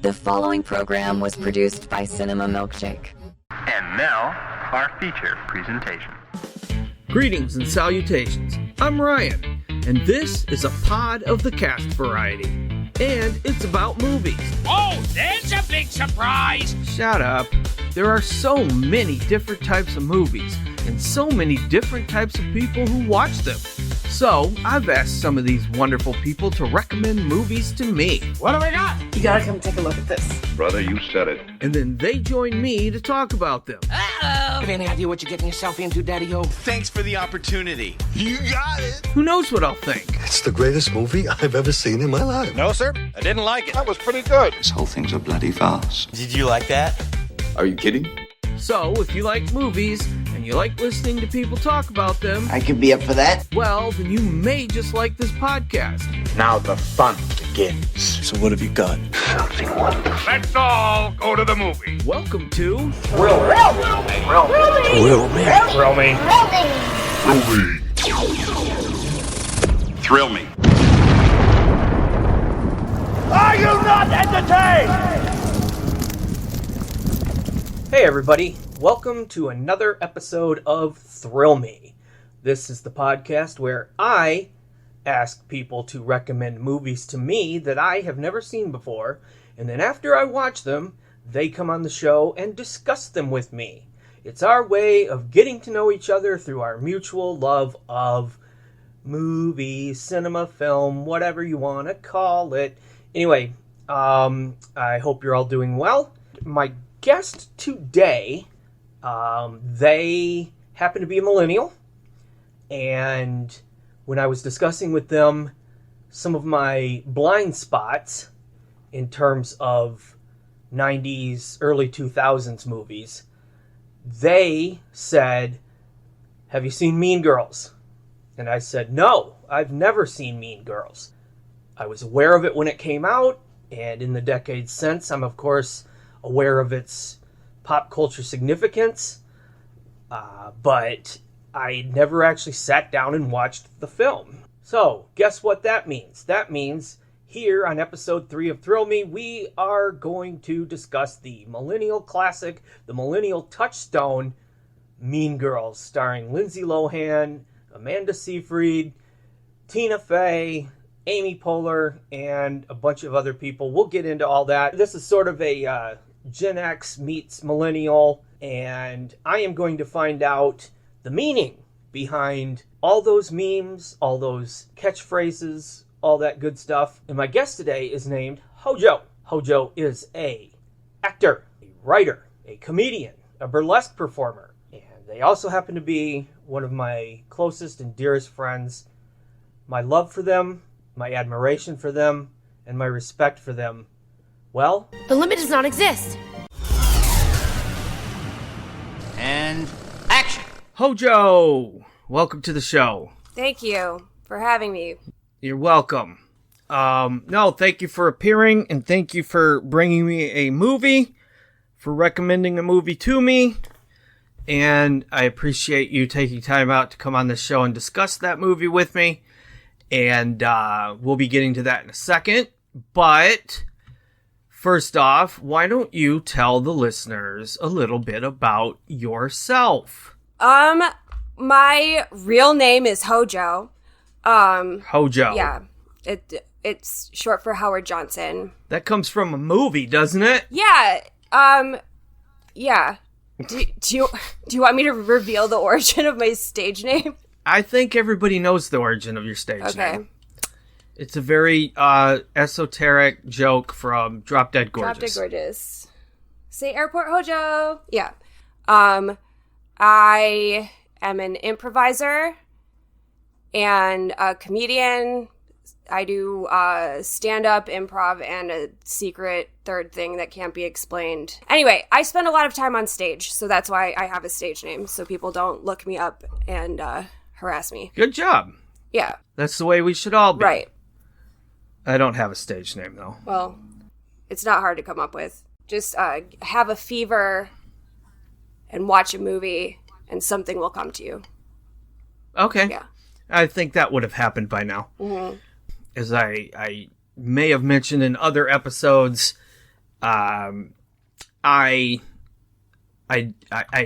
The following program was produced by Cinema Milkshake. And now, our feature presentation. Greetings and salutations. I'm Ryan, and this is a pod of the cast variety. And it's about movies. Oh, there's a big surprise! Shut up. There are so many different types of movies, and so many different types of people who watch them. So, I've asked some of these wonderful people to recommend movies to me. What do we got? You gotta come take a look at this. Brother, you said it. And then they join me to talk about them. Uh-oh! Have any idea what you're getting yourself into, Daddy-O? Thanks for the opportunity. You got it! Who knows what I'll think? It's the greatest movie I've ever seen in my life. No, sir. I didn't like it. That was pretty good. This whole thing's a bloody farce. Did you like that? Are you kidding? So, if you like movies, and you like listening to people talk about them, I could be up for that. well, then you may just like this podcast. Now the fun begins. So what have you got? Something wonderful. Let's all go to the movie. Welcome to Thrill me. Thrill me. Are you not entertained? Hey everybody, welcome to another episode of Thrill Me. This is the podcast where I ask people to recommend movies to me that I have never seen before, and then after I watch them, they come on the show and discuss them with me. It's our way of getting to know each other through our mutual love of movies, cinema, film, whatever you want to call it. Anyway, I hope you're all doing well. My guest today, they happen to be a millennial, and when I was discussing with them some of my blind spots in terms of 90s, early 2000s movies, they said, "Have you seen Mean Girls?" And I said, "No, I've never seen Mean Girls." I was aware of it when it came out, and in the decades since, I'm of course aware of its pop culture significance, but I never actually sat down and watched the film. So, guess what that means? That means here on episode 3 of Thrill Me, we are going to discuss the millennial classic, the millennial touchstone, Mean Girls, starring Lindsay Lohan, Amanda Seyfried, Tina Fey, Amy Poehler, and a bunch of other people. We'll get into all that. This is sort of a Gen X meets millennial, and I am going to find out the meaning behind all those memes, all those catchphrases, all that good stuff. And my guest today is named Hojo. Hojo is a actor, a writer, a comedian, a burlesque performer, and they also happen to be one of my closest and dearest friends. My love for them, my admiration for them, and my respect for them, well, the limit does not exist. And action! Hojo! Welcome to the show. Thank you for having me. You're welcome. No, thank you for appearing, and thank you for bringing me a movie, for recommending a movie to me, and I appreciate you taking time out to come on the show and discuss that movie with me, and we'll be getting to that in a second, but first off, why don't you tell the listeners a little bit about yourself? My real name is Hojo. Hojo. Yeah. It's short for Howard Johnson. That comes from a movie, doesn't it? Yeah. Yeah. Do you want me to reveal the origin of my stage name? I think everybody knows the origin of your stage name. It's a very esoteric joke from Drop Dead Gorgeous. Drop Dead Gorgeous. Say Airport Hojo. Yeah. I am an improviser and a comedian. I do stand-up, improv, and a secret third thing that can't be explained. Anyway, I spend a lot of time on stage, so that's why I have a stage name, so people don't look me up and harass me. Good job. Yeah. That's the way we should all be. Right. I don't have a stage name, though. Well, it's not hard to come up with. Just have a fever and watch a movie, and something will come to you. Okay. Yeah. I think that would have happened by now. Mm-hmm. As I may have mentioned in other episodes, I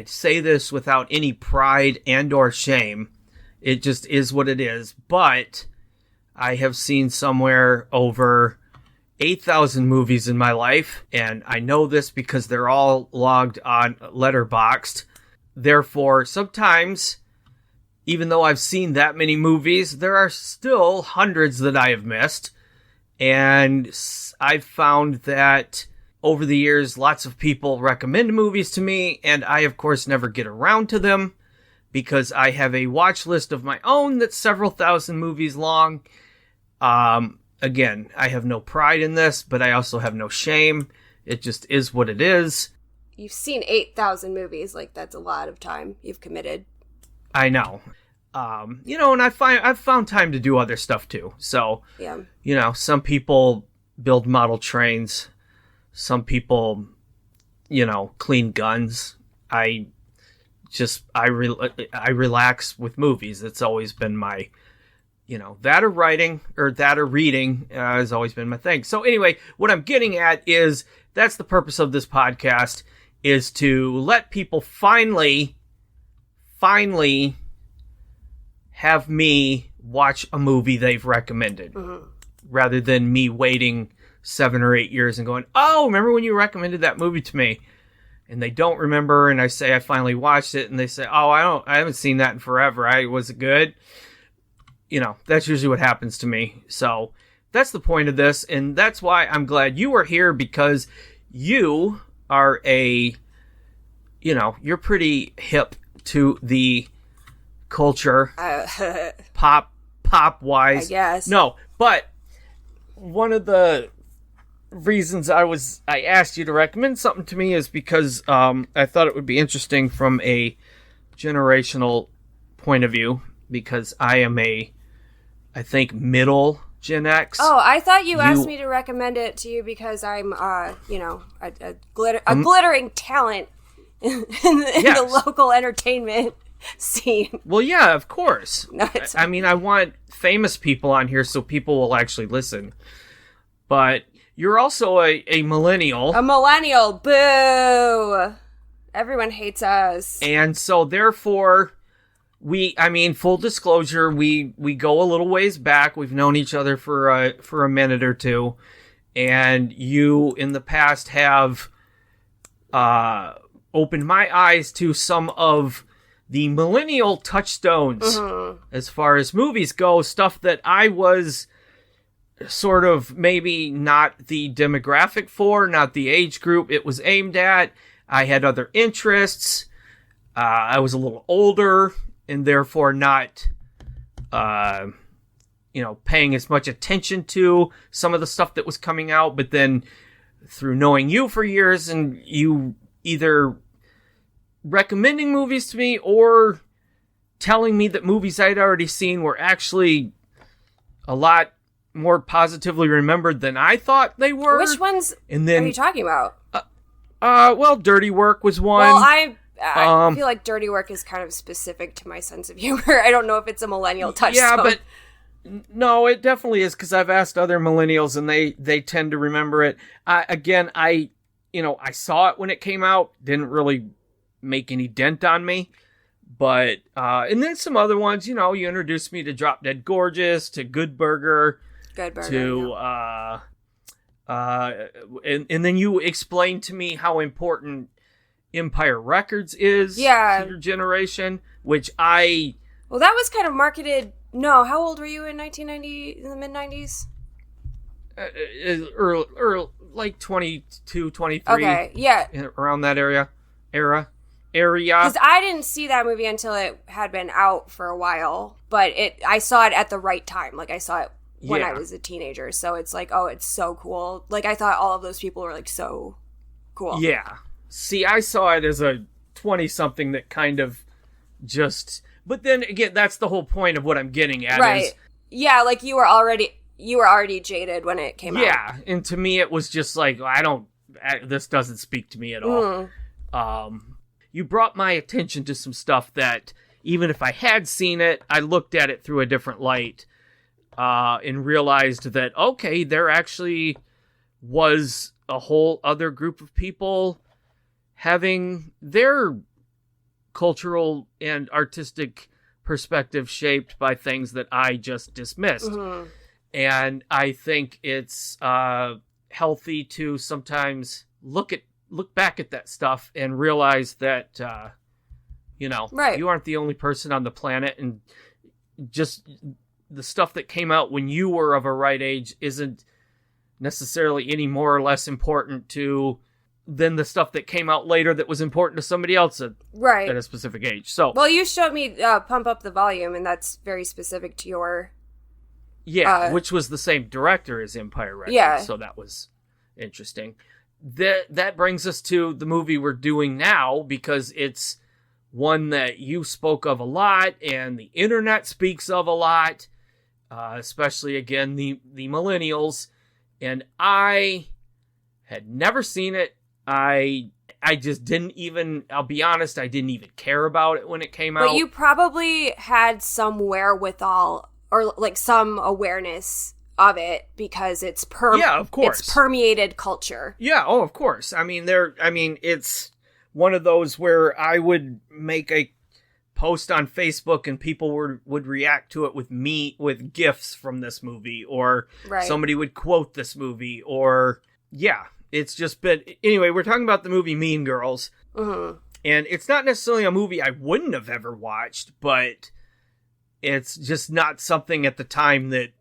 say this without any pride and or shame. It just is what it is. But I have seen somewhere over 8,000 movies in my life, and I know this because they're all logged on Letterboxd. Therefore, sometimes, even though I've seen that many movies, there are still hundreds that I have missed. And I've found that over the years, lots of people recommend movies to me, and I, of course, never get around to them because I have a watch list of my own that's several thousand movies long. Again, I have no pride in this, but I also have no shame. It just is what it is. You've seen 8,000 movies. Like, that's a lot of time you've committed. I know. And I've found time to do other stuff too. So, yeah. Some people build model trains. Some people, clean guns. I relax with movies. It's always been my, that or writing or that or reading has always been my thing. So anyway, what I'm getting at is that's the purpose of this podcast, is to let people finally have me watch a movie they've recommended, rather than me waiting 7 or 8 years and going, oh, remember when you recommended that movie to me? And they don't remember, and I say I finally watched it, and they say, oh, I haven't seen that in forever. Was it good? That's usually what happens to me. So that's the point of this, and that's why I'm glad you are here, because you are you're pretty hip to the culture, pop wise. I guess. No, but one of the reasons I asked you to recommend something to me is because I thought it would be interesting from a generational point of view, because I am I think middle Gen X. Oh, I thought you asked me to recommend it to you because I'm a glittering talent in the local entertainment scene. Well, yeah, of course. No, I want famous people on here so people will actually listen. But you're also a millennial. A millennial, boo! Everyone hates us. And so, therefore, full disclosure, we go a little ways back. We've known each other for a minute or two. And you, in the past, have opened my eyes to some of the millennial touchstones as far as movies go. Stuff that I was sort of maybe not the demographic for, not the age group it was aimed at. I had other interests. I was a little older and therefore not, paying as much attention to some of the stuff that was coming out. But then through knowing you for years, and you either recommending movies to me or telling me that movies I'd already seen were actually a lot more positively remembered than I thought they were. Which ones are you talking about? Dirty Work was one. Well, I feel like Dirty Work is kind of specific to my sense of humor. I don't know if it's a millennial touchstone. Yeah, but no, it definitely is, because I've asked other millennials and they tend to remember it. I saw it when it came out, didn't really make any dent on me. But, and then some other ones, you introduced me to Drop Dead Gorgeous, to Good Burger. To, and then you explained to me how important Empire Records is to your generation, which well, that was kind of marketed. No, how old were you in 1990, in the mid-90s? Like 22, 23. Okay, yeah. Around that era. Because I didn't see that movie until it had been out for a while, but I saw it at the right time. Like, I saw it when I was a teenager, so it's like, oh, it's so cool. Like, I thought all of those people were, like, so cool. Yeah. See, I saw it as a 20-something that kind of just... But then, again, that's the whole point of what I'm getting at. Right. Is, yeah, like, you were already jaded when it came out. Yeah, and to me, it was just like, this doesn't speak to me at all. You brought my attention to some stuff that, even if I had seen it, I looked at it through a different light, and realized that, okay, there actually was a whole other group of people having their cultural and artistic perspective shaped by things that I just dismissed. Mm-hmm. And I think it's healthy to sometimes look back at that stuff and realize that, right. You aren't the only person on the planet, and just the stuff that came out when you were of a right age isn't necessarily any more or less important than the stuff that came out later that was important to somebody else at a specific age. So, well, you showed me Pump Up the Volume, and that's very specific to your... Yeah, which was the same director as Empire Records, yeah. So that was interesting. That brings us to the movie we're doing now, because it's one that you spoke of a lot, and the internet speaks of a lot, especially, again, the millennials, and I had never seen it. I just didn't even, I'll be honest, I didn't even care about it when it came out. But you probably had some wherewithal or like some awareness of it because it's of course. It's permeated culture. Yeah, of course. I mean, it's one of those where I would make a post on Facebook and people would react to it with GIFs from this movie, or somebody would quote this movie, or it's just been... Anyway, we're talking about the movie Mean Girls. Mm-hmm. And it's not necessarily a movie I wouldn't have ever watched, but it's just not something at the time that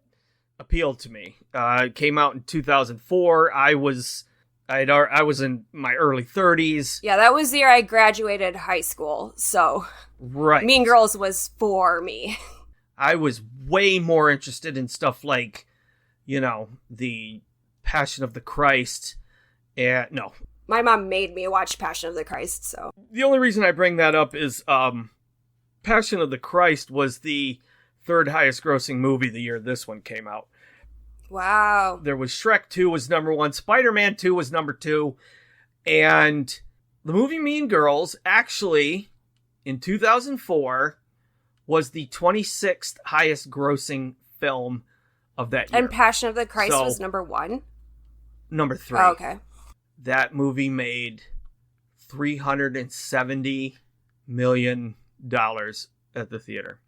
appealed to me. It came out in 2004. I was in my early 30s. Yeah, that was the year I graduated high school, so... Right. Mean Girls was for me. I was way more interested in stuff like, the Passion of the Christ. No. My mom made me watch Passion of the Christ, so... The only reason I bring that up is Passion of the Christ was the third highest grossing movie the year this one came out. Wow. There was Shrek 2 was number 1, Spider-Man 2 was number 2, and the movie Mean Girls actually, in 2004, was the 26th highest grossing film of that year. And Passion of the Christ was number 1? Number 3. Oh, okay. That movie made $370 million at the theater.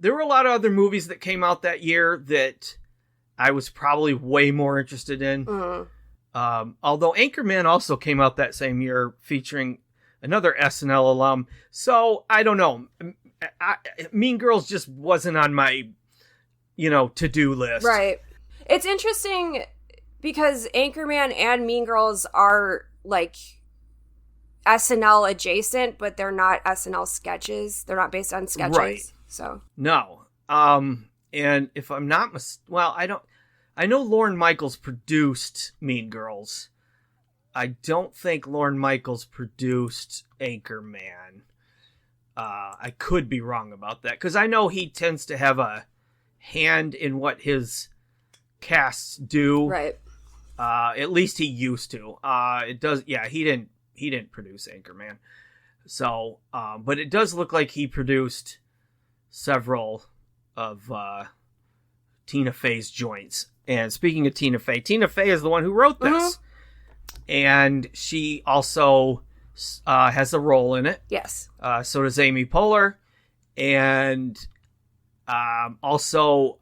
There were a lot of other movies that came out that year that I was probably way more interested in. Mm-hmm. Although Anchorman also came out that same year, featuring another SNL alum. So, I don't know. Mean Girls just wasn't on my, to-do list. Right. It's interesting because Anchorman and Mean Girls are, like, SNL adjacent, but they're not SNL sketches. They're not based on sketches. Right. So. No. And if I'm not I know Lorne Michaels produced Mean Girls. I don't think Lorne Michaels produced Anchorman. I could be wrong about that, because I know he tends to have a hand in what his casts do. Right. At least he used to. It does. Yeah, he didn't produce Anchorman. So, but it does look like he produced several of Tina Fey's joints. And speaking of Tina Fey is the one who wrote this. Mm-hmm. And she also has a role in it. Yes. So does Amy Poehler. And also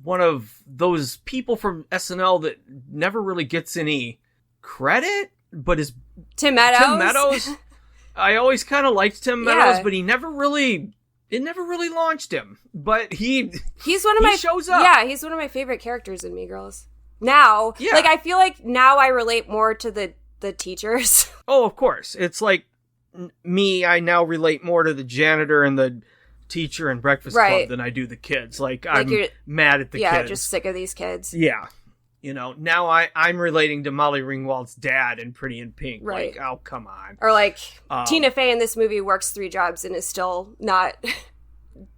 one of those people from SNL that never really gets any credit, but is Tim Meadows. Tim Meadows. I always kind of liked Tim Meadows, but it never really launched him. But he shows up. Yeah, he's one of my favorite characters in Mean Girls. Now, I feel like now I relate more to the teachers. Oh, of course. It's like me, I now relate more to the janitor and the teacher in Breakfast Club than I do the kids. I'm mad at the kids. Yeah, just sick of these kids. Yeah. Now I'm relating to Molly Ringwald's dad in Pretty in Pink. Right. Like, oh, come on. Or Tina Fey in this movie works 3 jobs and is still not...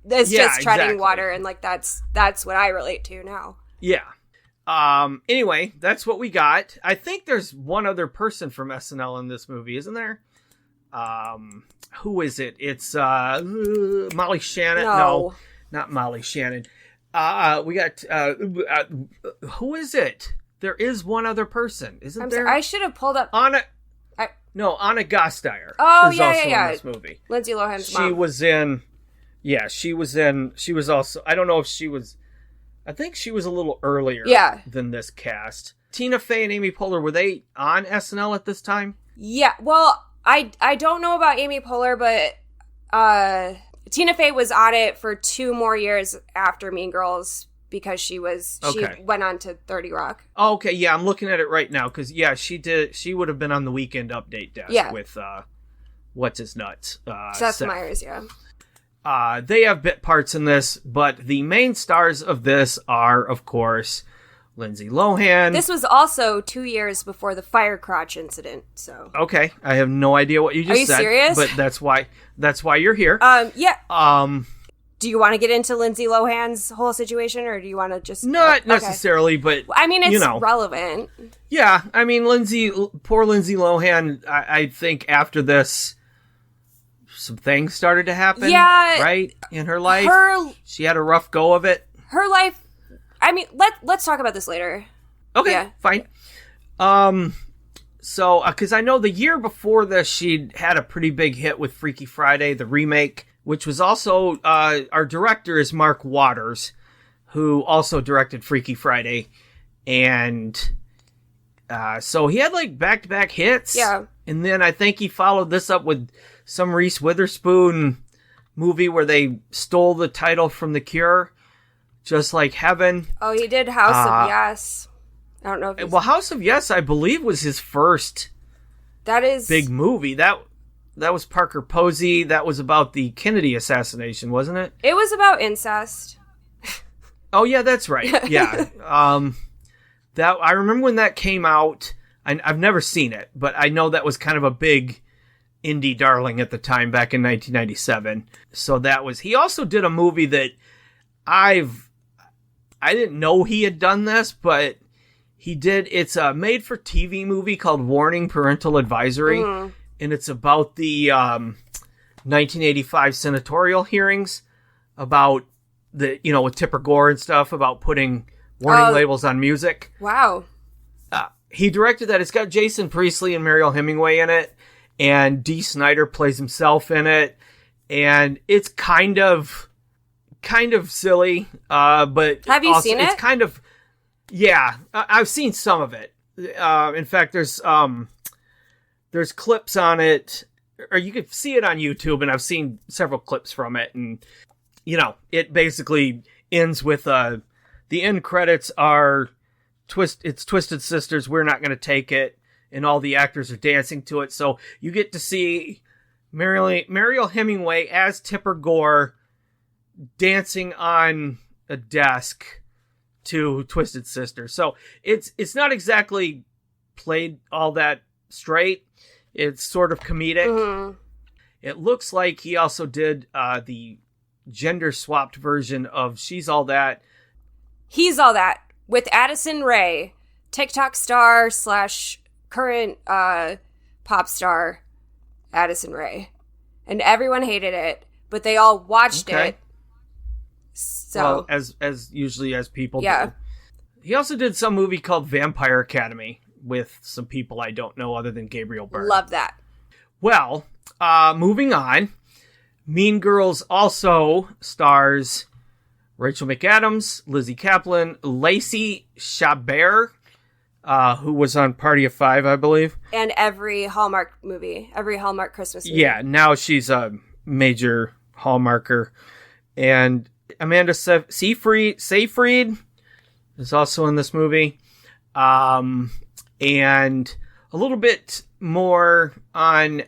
It's just treading water, and that's what I relate to now. Yeah. Anyway, that's what we got. I think there's one other person from SNL in this movie, isn't there? Who is it? It's Molly Shannon. No, not Molly Shannon. We got who is it? there is one other person, isn't there? I should have pulled up Anna Gasteyer. Oh, is yeah, also yeah. in this movie. Lindsay Lohan's mom. She was also, I don't know if she was, I think she was a little earlier than this cast. Tina Fey and Amy Poehler, were they on SNL at this time? Yeah, well, I don't know about Amy Poehler, but Tina Fey was on it for 2 more years after Mean Girls because she went on to 30 Rock. Oh, okay, yeah, I'm looking at it right now because she would have been on the Weekend Update desk with what's his nuts, Seth Meyers. They have bit parts in this, but the main stars of this are, of course, Lindsay Lohan. This was also 2 years before the fire crotch incident, so. Okay, I have no idea what you just said. Are you serious? But that's why you're here. Yeah. Do you want to get into Lindsay Lohan's whole situation, or do you want to just... Not necessarily, but... I mean, it's relevant. Yeah, I mean, poor Lindsay Lohan, I think after this, some things started to happen, right, in her life. She had a rough go of it. Her life... I mean, let's talk about this later. Okay, fine. So, because I know the year before this, she'd had a pretty big hit with Freaky Friday, the remake, which was also, our director is Mark Waters, who also directed Freaky Friday. And so he had like back-to-back hits. Yeah. And then I think he followed this up with some Reese Witherspoon movie where they stole the title from The Cure. Just Like Heaven. Oh, he did House of Yes. I don't know if House of Yes, I believe, was his first big movie. That was Parker Posey. That was about the Kennedy assassination, wasn't it? It was about incest. Oh, yeah, that's right. Yeah. That I remember when that came out. I've never seen it, but I know that was kind of a big indie darling at the time back in 1997. So that was... He also did a movie that I didn't know he had done this, but he did. It's a made-for-TV movie called Warning Parental Advisory, and it's about the 1985 senatorial hearings about with Tipper Gore and stuff, about putting warning labels on music. Wow. He directed that. It's got Jason Priestley and Mariel Hemingway in it, and Dee Snider plays himself in it, and it's kind of silly, but have you seen it? It's kind of, I've seen some of it. In fact, there's clips on it, or you can see it on YouTube, and I've seen several clips from it, and it basically ends with the end credits are it's Twisted Sisters, We're Not Gonna Take It, and all the actors are dancing to it. So you get to see Mariel Hemingway as Tipper Gore dancing on a desk to Twisted Sister. So it's not exactly played all that straight. It's sort of comedic. Mm-hmm. It looks like he also did the gender swapped version of She's All That. He's All That with Addison Rae, TikTok star / current pop star Addison Rae. And everyone hated it, but they all watched it. So, well, as usually as people do. He also did some movie called Vampire Academy with some people I don't know other than Gabriel Byrne. Love that. Well, moving on. Mean Girls also stars Rachel McAdams, Lizzie Kaplan, Lacey Chabert, who was on Party of Five, I believe. And every Hallmark movie, every Hallmark Christmas movie. Yeah, now she's a major Hallmarker. And Amanda Seyfried is also in this movie. And a little bit more on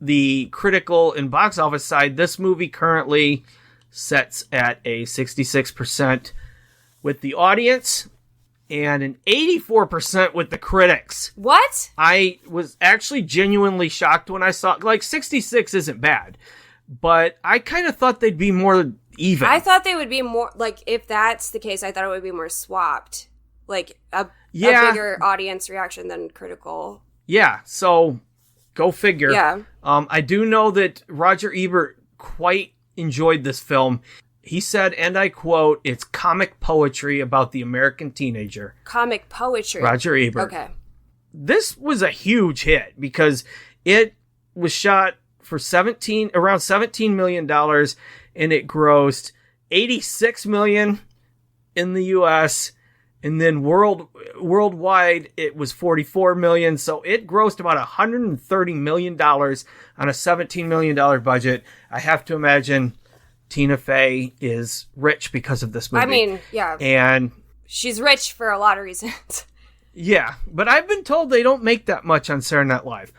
the critical and box office side. This movie currently sets at a 66% with the audience and an 84% with the critics. What? I was actually genuinely shocked when I saw, 66 isn't bad, but I kind of thought they'd be more even. I thought they would be more, if that's the case, I thought it would be more swapped. A bigger audience reaction than critical. Yeah, so go figure. Yeah. I do know that Roger Ebert quite enjoyed this film. He said, and I quote, "It's comic poetry about the American teenager." Comic poetry. Roger Ebert. Okay. This was a huge hit because it was shot for around $17 million, and it grossed $86 million in the U.S., and then worldwide it was $44 million. So it grossed about $130 million on a $17 million budget. I have to imagine Tina Fey is rich because of this movie. I mean, yeah. And she's rich for a lot of reasons. Yeah, but I've been told they don't make that much on Saturday Night Live.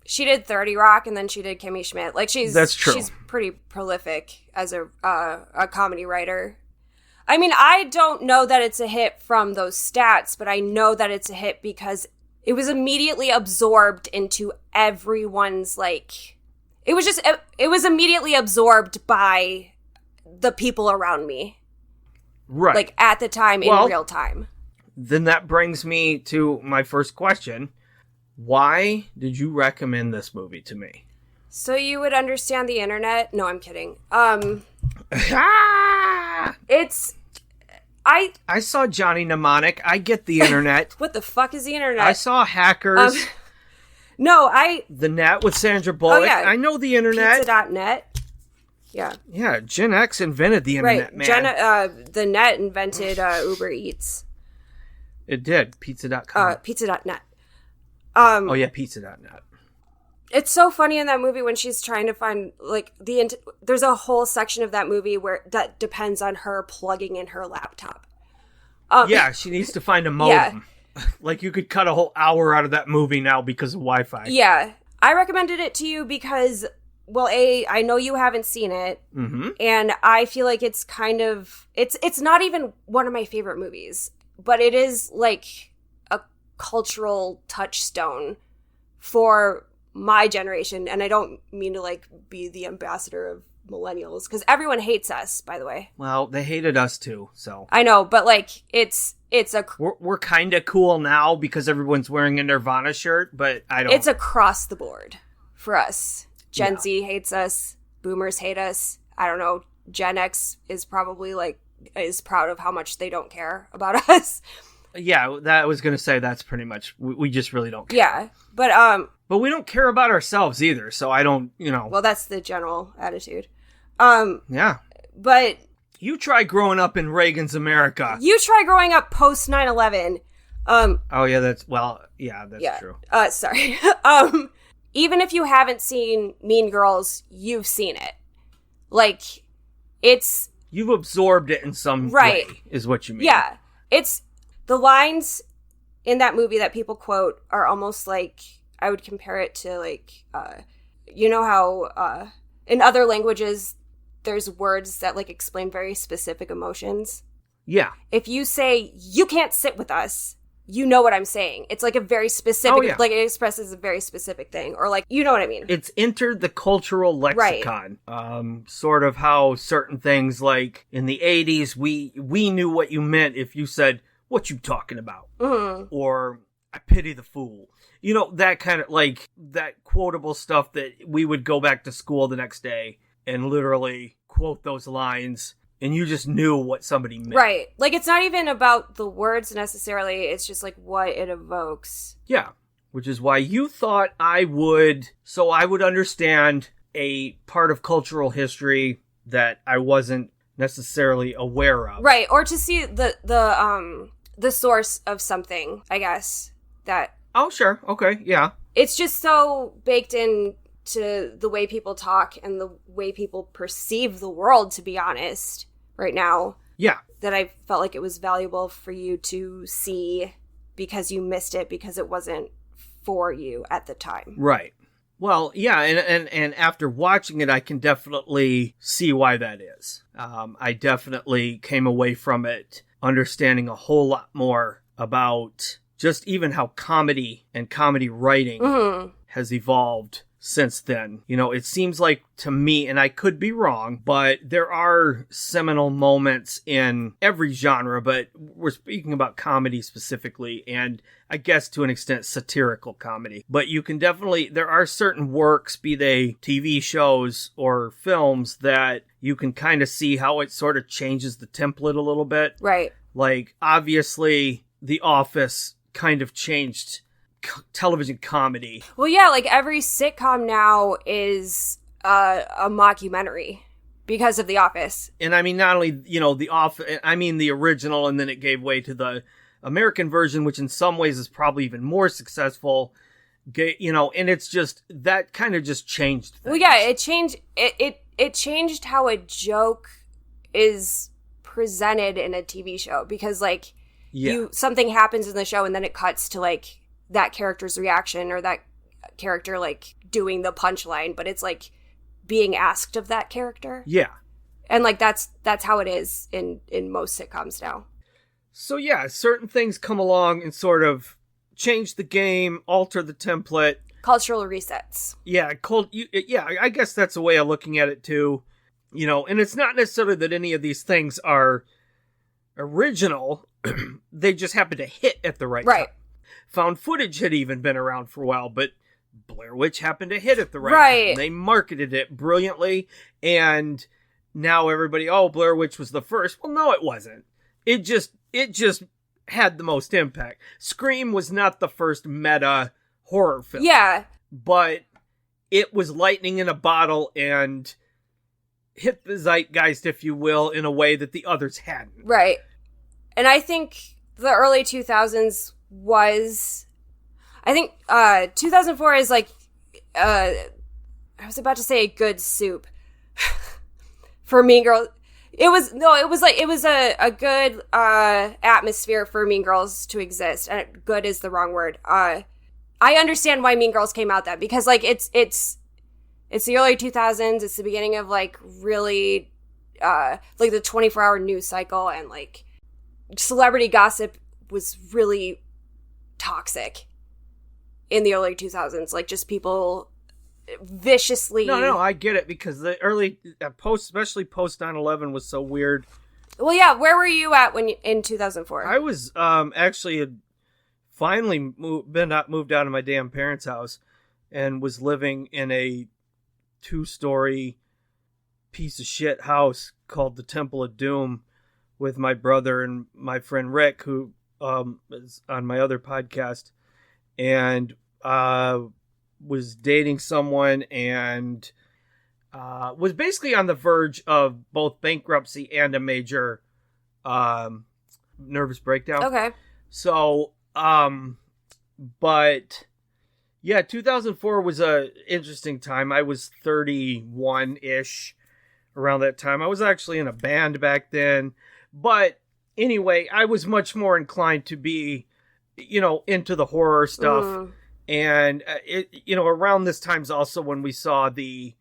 She did 30 Rock, and then she did Kimmy Schmidt. Like, That's true. She's pretty prolific as a comedy writer. I mean, I don't know that it's a hit from those stats, but I know that it's a hit because it was immediately absorbed into everyone's, like... It was immediately absorbed by the people around me. Right. Like, at the time, in real time. Then that brings me to my first question. Why did you recommend this movie to me? So you would understand the internet? No, I'm kidding. I saw Johnny Mnemonic. I get the internet. What the fuck is the internet? I saw Hackers. The Net with Sandra Bullock. Oh, yeah. I know the internet. Pizza.net. Yeah. Yeah, Gen X invented the internet, man. The Net invented Uber Eats. It did. Pizza.com. Pizza.net. Oh, yeah, Pizza.net. It's so funny in that movie when she's trying to find, like, there's a whole section of that movie that depends on her plugging in her laptop. Yeah, she needs to find a modem. Yeah. Like, you could cut a whole hour out of that movie now because of Wi-Fi. Yeah. I recommended it to you because, well, I know you haven't seen it, and I feel like it's kind of, it's not even one of my favorite movies, but it is, like, a cultural touchstone for my generation, and I don't mean to, like, be the ambassador of millennials, because everyone hates us, by the way. Well, they hated us too, so. I know, but, like, We're kind of cool now because everyone's wearing a Nirvana shirt, but I don't. It's across the board for us. Gen Z hates us. Boomers hate us. I don't know. Gen X is probably, like, is proud of how much they don't care about us. Yeah, that I was going to say that's pretty much, we just really don't care. Yeah, but we don't care about ourselves either, so I don't, Well, that's the general attitude. Yeah. But... You try growing up in Reagan's America. You try growing up post 9/11. Oh, yeah, that's true. Sorry. Even if you haven't seen Mean Girls, you've seen it. Like, it's... You've absorbed it in some way, is what you mean. Yeah. It's... The lines in that movie that people quote are almost like... I would compare it to, like... you know how in other languages... There's words that, like, explain very specific emotions. Yeah. If you say, you can't sit with us, you know what I'm saying. It's, like, a very specific, like, it expresses a very specific thing. Or, like, you know what I mean. It's entered the cultural lexicon. Right. Sort of how certain things, like, in the 80s, we knew what you meant if you said, what you talking about? Mm-hmm. Or, I pity the fool. You know, that kind of, like, that quotable stuff that we would go back to school the next day and literally quote those lines, and you just knew what somebody meant. Right. Like, it's not even about the words necessarily, it's just, like, what it evokes. Yeah. Which is why you thought I would understand a part of cultural history that I wasn't necessarily aware of. Right. Or to see the source of something, I guess, that... Oh, sure. Okay. Yeah. It's just so baked in to the way people talk and the way people perceive the world, to be honest, right now. Yeah. That I felt like it was valuable for you to see because you missed it because it wasn't for you at the time. Right. Well, yeah, and after watching it, I can definitely see why that is. I definitely came away from it understanding a whole lot more about just even how comedy and comedy writing has evolved since then. You know, it seems like to me, and I could be wrong, but there are seminal moments in every genre, but we're speaking about comedy specifically, and I guess to an extent satirical comedy. But you can definitely, there are certain works, be they TV shows or films, that you can kind of see how it sort of changes the template a little bit. Right. Like, obviously, The Office kind of changed television comedy. Well, yeah, like every sitcom now is a mockumentary because of The Office. And I mean, not only, you know, The Office, I mean the original, and then it gave way to the American version, which in some ways is probably even more successful. You know, and it's just, that kind of just changed things. Well, yeah, it changed how a joke is presented in a TV show, because like something happens in the show and then it cuts to like that character's reaction or that character like doing the punchline, but it's like being asked of that character. Yeah. And like that's how it is in most sitcoms now. So yeah, certain things come along and sort of change the game, alter the template. Cultural resets. Yeah, I guess that's a way of looking at it too. You know, and it's not necessarily that any of these things are original. They just happen to hit at the right time. Found footage had even been around for a while, but Blair Witch happened to hit at the right time. They marketed it brilliantly, and now everybody, Blair Witch was the first. Well, no, it wasn't. It just had the most impact. Scream was not the first meta horror film. Yeah. But it was lightning in a bottle and hit the zeitgeist, if you will, in a way that the others hadn't. Right. And I think the early 2000s was, I think 2004 is like, I was about to say a good soup for Mean Girls. It was a good atmosphere for Mean Girls to exist. And good is the wrong word. I understand why Mean Girls came out then, because like it's the early 2000s. It's the beginning of like really like the 24-hour news cycle, and like celebrity gossip was really toxic in the early 2000s. Like just people viciously. No, I get it, because the early especially post 9/11 was so weird. Well, yeah. Where were you at in 2004? I was actually had finally moved out of my damn parents' house and was living in a 2-story piece of shit house called the Temple of Doom with my brother and my friend Rick, who is on my other podcast, and was dating someone and was basically on the verge of both bankruptcy and a major nervous breakdown. Okay. So, but yeah, 2004 was a interesting time. I was 31-ish around that time. I was actually in a band back then. But anyway, I was much more inclined to be, you know, into the horror stuff. And, around this time's also when we saw the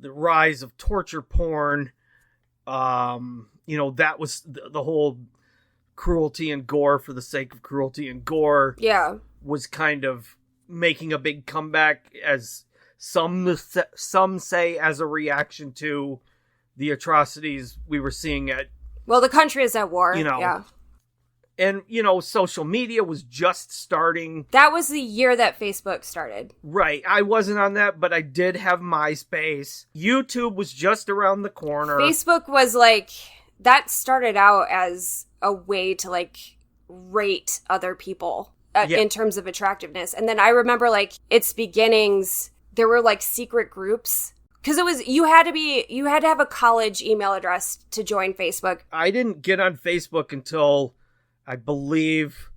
rise of torture porn. That was the whole cruelty and gore for the sake of cruelty and gore. Yeah. Was kind of making a big comeback, as some say, as a reaction to the atrocities we were seeing at. Well, the country is at war. Yeah. And, social media was just starting. That was the year that Facebook started. Right. I wasn't on that, but I did have MySpace. YouTube was just around the corner. Facebook was like, that started out as a way to like rate other people in terms of attractiveness. And then I remember like its beginnings, there were like secret groups. Because it was, you had to have a college email address to join Facebook. I didn't get on Facebook until, I believe,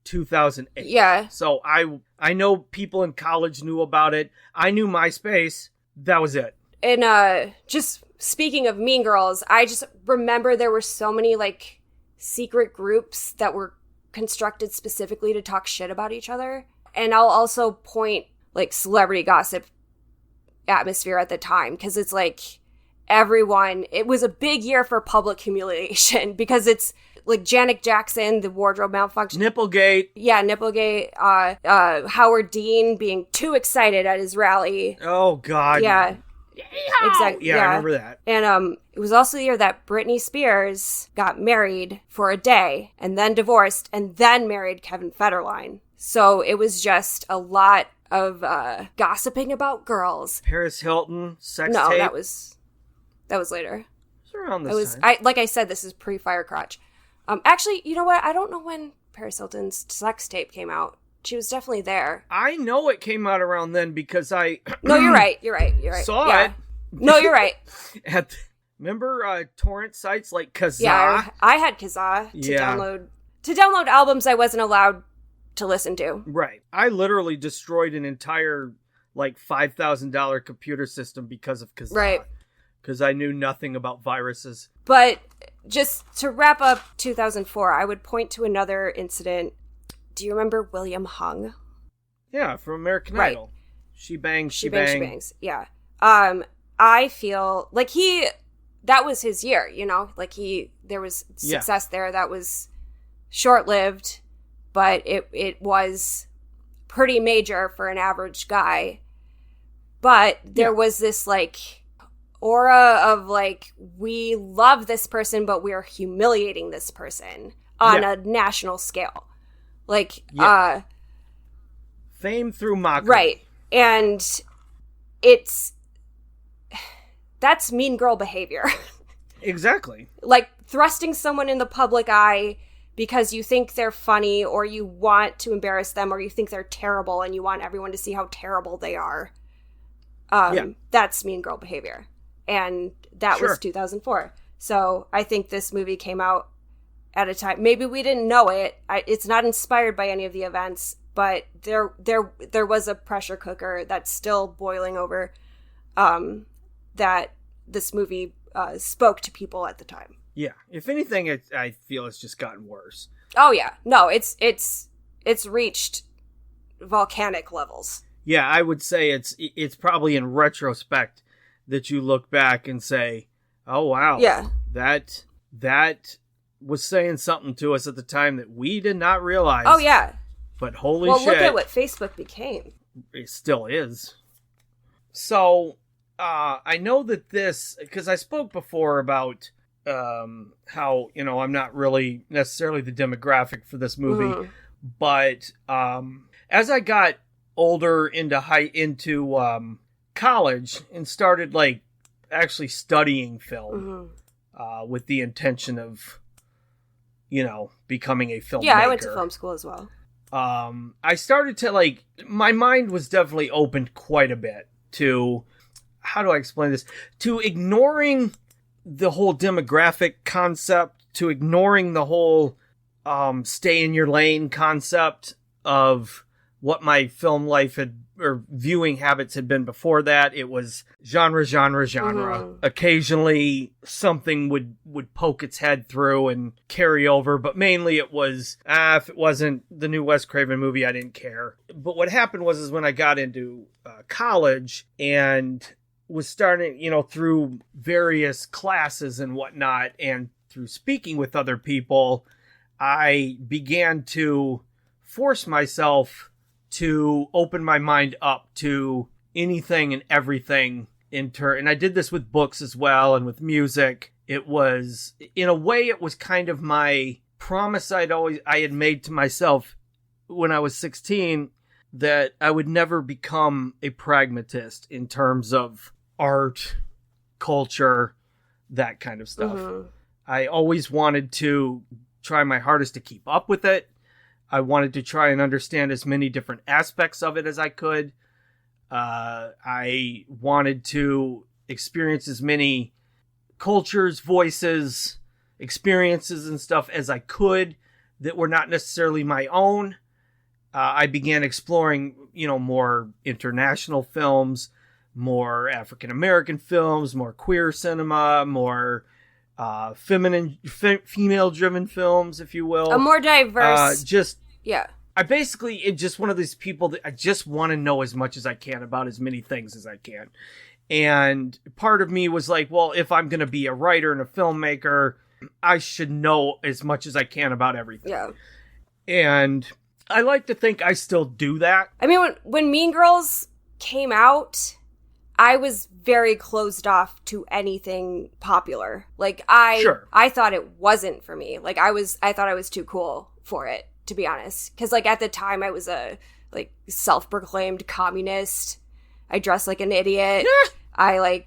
2008. Yeah. So I know people in college knew about it. I knew MySpace. That was it. And just speaking of Mean Girls, I just remember there were so many like secret groups that were constructed specifically to talk shit about each other. And I'll also point like celebrity gossip atmosphere at the time, because it's like it was a big year for public humiliation, because it's like Janet Jackson, the wardrobe malfunction. Nipplegate. Yeah, Nipplegate. Howard Dean being too excited at his rally. Oh, God. Yeah. Exactly. Yeah, I remember that. And it was also the year that Britney Spears got married for a day and then divorced and then married Kevin Federline. So it was just a lot of gossiping about girls. Paris Hilton, sex No, tape. that was later. It's around this time. Like I said, this is pre-Fire Crotch. Actually, you know what? I don't know when Paris Hilton's sex tape came out. She was definitely there. I know it came out around then because I... No, you're right. You're right. Saw it. No, you're right. Remember torrent sites like Kazaa? Yeah, I had Kazaa to download. To download albums I wasn't allowed to listen to. Right. I literally destroyed an entire, like, $5,000 computer system because of Kazaa. Right. Because I knew nothing about viruses. But just to wrap up 2004, I would point to another incident. Do you remember William Hung? Yeah, from American Right. Idol. She bangs, She bangs. Yeah. I feel like that was his year, you know? Like there was success there that was short-lived, but it was pretty major for an average guy. But there was this, like, aura of, like, we love this person, but we're humiliating this person on a national scale. Like, fame through mockery. Right. And that's mean girl behavior. Exactly. Like, thrusting someone in the public eye because you think they're funny or you want to embarrass them or you think they're terrible and you want everyone to see how terrible they are. That's mean girl behavior. And that was 2004. So I think this movie came out at a time, maybe we didn't know it. It's not inspired by any of the events, but there was a pressure cooker that's still boiling over, that this movie spoke to people at the time. Yeah. If anything, I feel it's just gotten worse. Oh yeah, no, it's reached volcanic levels. Yeah, I would say it's probably in retrospect that you look back and say, "Oh wow, yeah, that was saying something to us at the time that we did not realize." Oh yeah, but holy shit! Well, look at what Facebook became. It still is. So I know that this, because I spoke before about how, you know, I'm not really necessarily the demographic for this movie, but as I got older into college and started, like, actually studying film with the intention of, you know, becoming a filmmaker. Yeah, I went to film school as well. I started to, like, my mind was definitely opened quite a bit to, how do I explain this? To ignoring the whole demographic concept, to ignoring the whole stay in your lane concept of what my film life or viewing habits had been before that. It was genre. Occasionally something would poke its head through and carry over, but mainly it was, if it wasn't the new Wes Craven movie, I didn't care. But what happened was when I got into college and was starting, you know, through various classes and whatnot, and through speaking with other people, I began to force myself to open my mind up to anything and everything and I did this with books as well and with music. It was, in a way, it was kind of my promise I had made to myself when I was 16, that I would never become a pragmatist in terms of art, culture, that kind of stuff. I always wanted to try my hardest to keep up with it. I wanted to try and understand as many different aspects of it as I could. I wanted to experience as many cultures, voices, experiences and stuff as I could that were not necessarily my own. I began exploring, you know, more international films, more African-American films, more queer cinema, more female-driven films, if you will. A more diverse... Yeah. I basically am just one of these people that I just want to know as much as I can about as many things as I can. And part of me was like, well, if I'm going to be a writer and a filmmaker, I should know as much as I can about everything. Yeah. And I like to think I still do that. I mean, when Mean Girls came out, I was very closed off to anything popular. Like, I thought it wasn't for me. Like, I thought I was too cool for it, to be honest. Because, like, at the time, I was a, like, self-proclaimed communist. I dressed like an idiot. I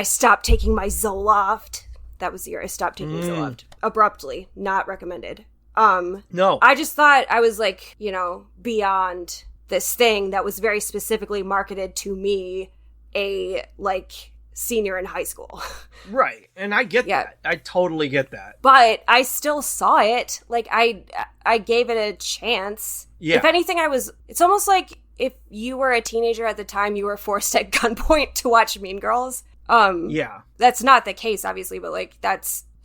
stopped taking my Zoloft. That was the year I stopped taking Zoloft. Abruptly. Not recommended. No. I just thought I was, like, you know, beyond this thing that was very specifically marketed to me, a, like, senior in high school. Right. And I get that. I totally get that. But I still saw it. Like, I gave it a chance. Yeah. If anything, it's almost like if you were a teenager at the time, you were forced at gunpoint to watch Mean Girls. Yeah. That's not the case, obviously, but, like,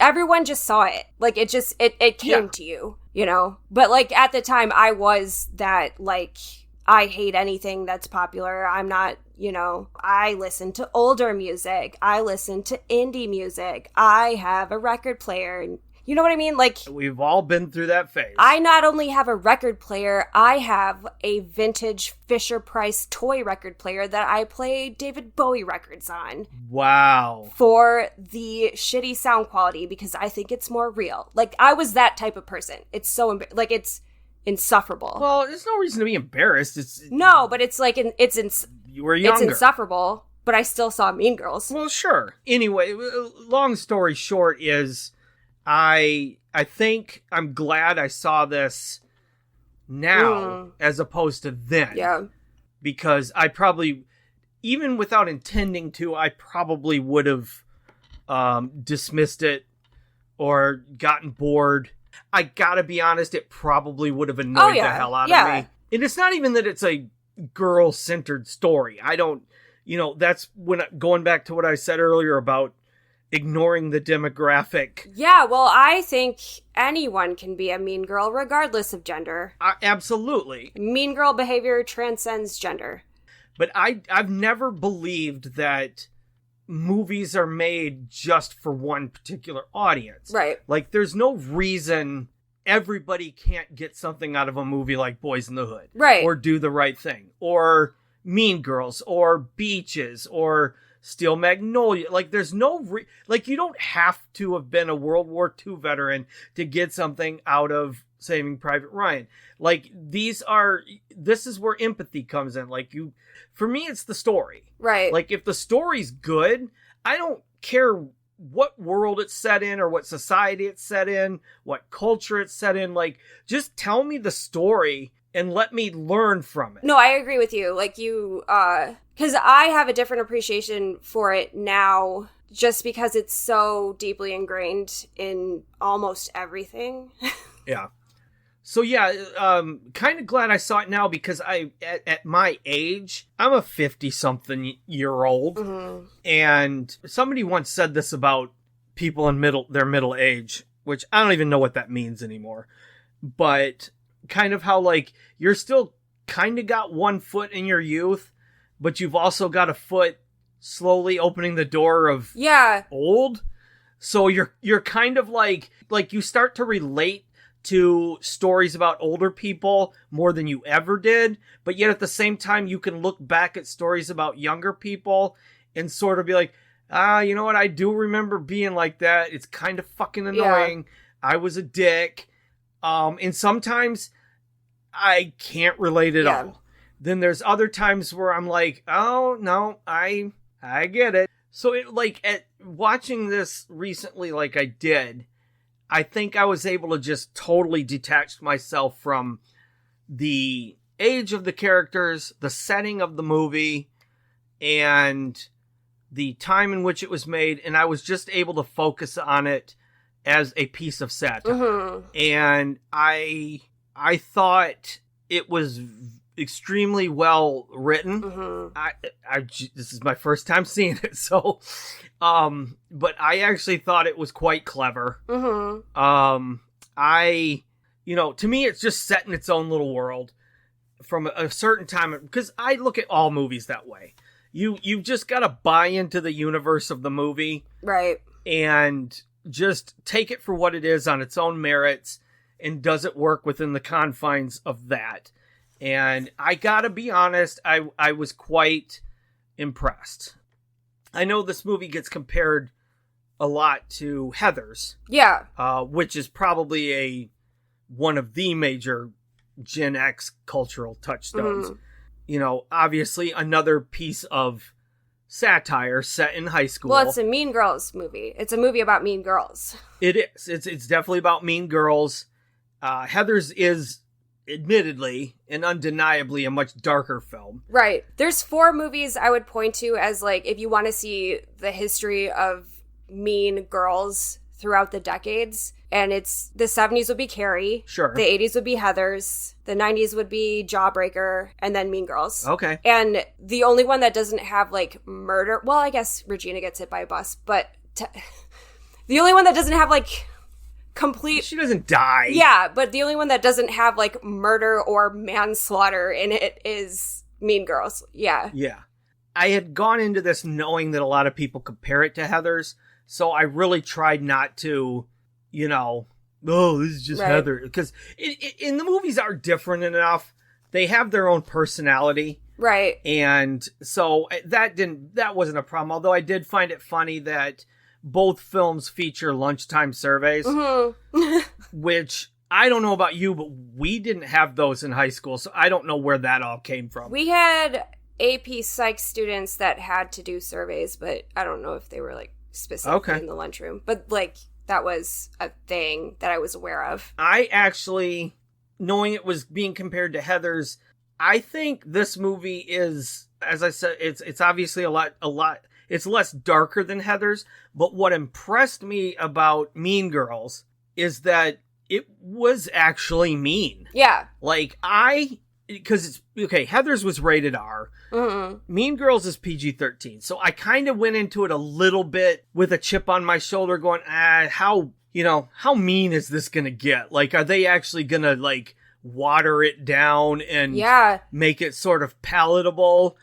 everyone just saw it. Like, it came to you, you know? But, like, at the time, I was that, like, I hate anything that's popular. I'm not, you know, I listen to older music. I listen to indie music. I have a record player. You know what I mean? Like, we've all been through that phase. I not only have a record player, I have a vintage Fisher-Price toy record player that I play David Bowie records on. Wow. For the shitty sound quality, because I think it's more real. Like, I was that type of person. It's so, it's insufferable. Well, there's no reason to be embarrassed. No, but it's like, you were younger. It's insufferable, but I still saw Mean Girls. Well, sure. Anyway, long story short is, I think I'm glad I saw this now as opposed to then. Yeah. Because I probably, even without intending to, I probably would have dismissed it or gotten bored. I gotta be honest, it probably would have annoyed the hell out of me. And it's not even that it's a girl-centered story. I don't, you know, that's when, going back to what I said earlier about ignoring the demographic. Yeah, well, I think anyone can be a mean girl regardless of gender. Absolutely. Mean girl behavior transcends gender. But I've never believed that movies are made just for one particular audience. Right. Like, there's no reason everybody can't get something out of a movie like Boys in the Hood. Right. Or Do the Right Thing. Or Mean Girls. Or Beaches. Or Steel Magnolia. Like, there's no like, you don't have to have been a World War II veteran to get something out of Saving Private Ryan. Like, this is where empathy comes in. Like, for me, it's the story. Right. Like, if the story's good, I don't care what world it's set in or what society it's set in, what culture it's set in. Like, just tell me the story and let me learn from it. No, I agree with you. Like, because I have a different appreciation for it now just because it's so deeply ingrained in almost everything. Yeah. So yeah, kind of glad I saw it now because at my age, I'm a 50-something-year-old. Mm-hmm. And somebody once said this about people in their middle age, which I don't even know what that means anymore. But kind of how, like, you're still kind of got one foot in your youth, but you've also got a foot slowly opening the door of old. So you're kind of like you start to relate to stories about older people more than you ever did, but yet at the same time you can look back at stories about younger people and sort of be like, you know what, I do remember being like that. It's kind of fucking annoying. Yeah. I was a dick. And sometimes I can't relate at all. Then there's other times where I'm like, oh no, I get it. So it, like, at watching this recently, like I did, I think I was able to just totally detach myself from the age of the characters, the setting of the movie, and the time in which it was made, and I was just able to focus on it as a piece of satire. Mm-hmm. And I thought it was extremely well written. Mm-hmm. This is my first time seeing it, so but I actually thought it was quite clever. Mm-hmm. To me, it's just set in its own little world from a certain time, because I look at all movies that way. You just got to buy into the universe of the movie, right? And just take it for what it is on its own merits, and does it work within the confines of that? And I gotta be honest, I was quite impressed. I know this movie gets compared a lot to Heathers. Yeah. Which is probably one of the major Gen X cultural touchstones. You know, obviously another piece of satire set in high school. Well, it's a Mean Girls movie. It's a movie about mean girls. It is. It's definitely about mean girls. Heathers is admittedly and undeniably a much darker film. Right. There's 4 movies I would point to as, like, if you want to see the history of mean girls throughout the decades. And it's the 70s would be Carrie. Sure. The 80s would be Heathers. The 90s would be Jawbreaker. And then Mean Girls. Okay. And the only one that doesn't have, like, murder... Well, I guess Regina gets hit by a bus. But the only one that doesn't have, like, complete... She doesn't die. Yeah, but the only one that doesn't have, like, murder or manslaughter in it is Mean Girls. Yeah. Yeah. I had gone into this knowing that a lot of people compare it to Heathers. So I really tried not to... you know, oh, this is just right. Heather. Because in the movies are different enough. They have their own personality. Right. And so that wasn't a problem. Although I did find it funny that both films feature lunchtime surveys. Mm-hmm. Which, I don't know about you, but we didn't have those in high school. So I don't know where that all came from. We had AP Psych students that had to do surveys, but I don't know if they were, like, specifically in the lunchroom. But, like... that was a thing that I was aware of. I actually, knowing it was being compared to Heathers, I think this movie is, as I said, it's obviously a lot, it's less darker than Heathers, but what impressed me about Mean Girls is that it was actually mean. Yeah. Like, because it's, okay, Heathers was rated R. Mm-hmm. Mean Girls is PG-13. So I kind of went into it a little bit with a chip on my shoulder going, how mean is this going to get? Like, are they actually going to, like, water it down and make it sort of palatable?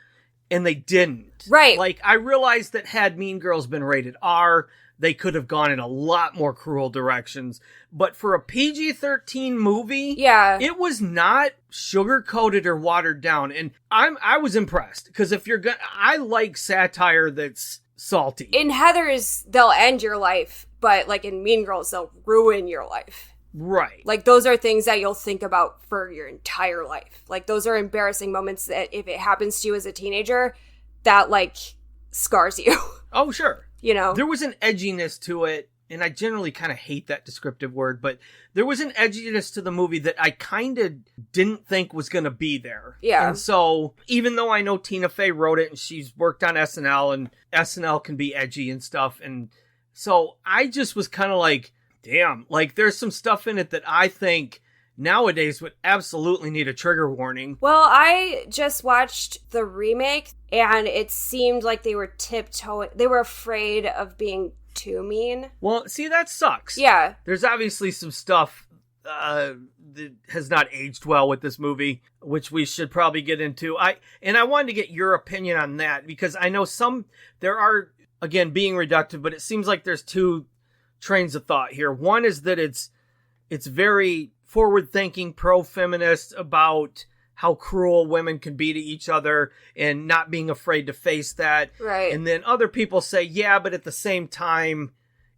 And they didn't. Right. Like, I realized that had Mean Girls been rated R, they could have gone in a lot more cruel directions. But for a PG-13 movie, it was not sugar-coated or watered down. And I was impressed. Because if you're I like satire that's salty. In Heathers, they'll end your life. But, like, in Mean Girls, they'll ruin your life. Right. Like, those are things that you'll think about for your entire life. Like, those are embarrassing moments that if it happens to you as a teenager, that, like, scars you. Oh, sure. You know? There was an edginess to it, and I generally kind of hate that descriptive word, but there was an edginess to the movie that I kind of didn't think was going to be there. Yeah. And so, even though I know Tina Fey wrote it, and she's worked on SNL, and SNL can be edgy and stuff, and so I just was kind of like, damn, like, there's some stuff in it that I think nowadays would absolutely need a trigger warning. Well, I just watched the remake, and it seemed like they were they were afraid of being too mean. Well, see, that sucks. Yeah. There's obviously some stuff that has not aged well with this movie, which we should probably get into. I wanted to get your opinion on that, because I know there are, again, being reductive, but it seems like there's two trains of thought here. One is that it's very forward-thinking, pro-feminist about how cruel women can be to each other and not being afraid to face that. Right. And then other people say, yeah, but at the same time,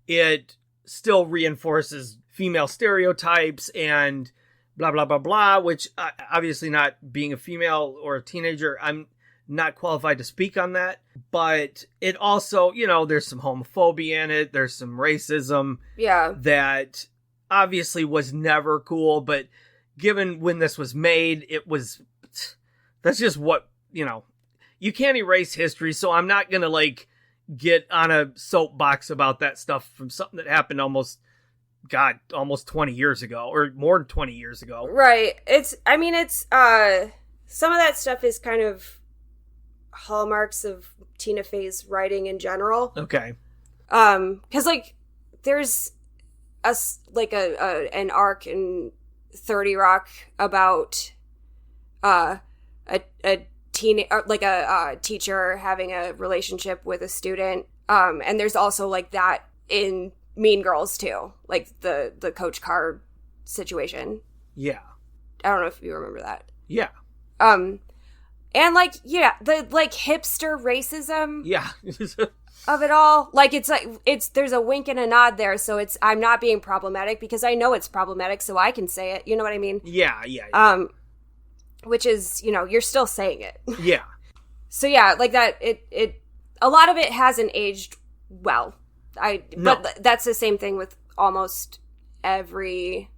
it still reinforces female stereotypes and blah, blah, blah, blah, which obviously, not being a female or a teenager, I'm not qualified to speak on that. But it also, there's some homophobia in it. There's some racism. Yeah. That obviously was never cool, but given when this was made, that's just what, you can't erase history, so I'm not gonna, like, get on a soapbox about that stuff from something that happened almost 20 years ago, or more than 20 years ago. Right. It's some of that stuff is kind of hallmarks of Tina Fey's writing in general. Okay. Because, like, there's an arc in 30 Rock about a teacher having a relationship with a student, and there's also, like, that in Mean Girls too, like the Coach Carr situation. Yeah. I don't know if you remember that. Yeah. And like, yeah, the like hipster racism. Yeah. Of it all. Like, it's there's a wink and a nod there, so I'm not being problematic because I know it's problematic, so I can say it. You know what I mean? Yeah. Which is, you're still saying it. Yeah. So yeah, like that, a lot of it hasn't aged well. But that's the same thing with almost every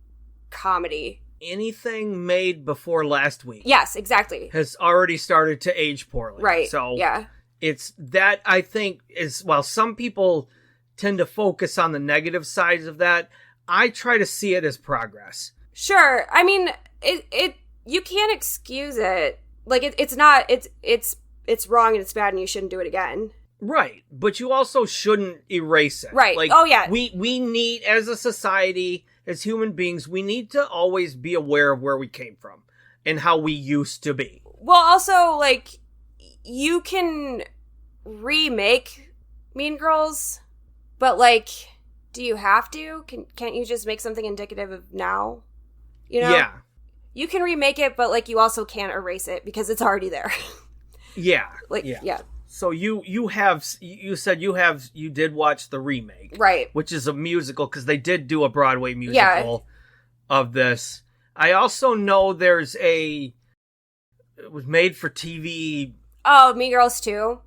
comedy. Anything made before last week. Yes, exactly. Has already started to age poorly. Right. So yeah. It's that I think is, while some people tend to focus on the negative sides of that, I try to see it as progress. Sure. I mean, you can't excuse it. Like it's not, it's wrong and it's bad and you shouldn't do it again. Right. But you also shouldn't erase it. Right. Like, oh yeah. We need, as a society, as human beings, we need to always be aware of where we came from and how we used to be. Well, also, like, you can remake Mean Girls, but, like, do you have to? Can't you just make something indicative of now? Yeah. You can remake it, but, like, you also can't erase it because it's already there. Yeah. Like, yeah. So you said you did watch the remake. Right. Which is a musical, because they did do a Broadway musical of this. I also know it was made for TV. Oh, Mean Girls 2?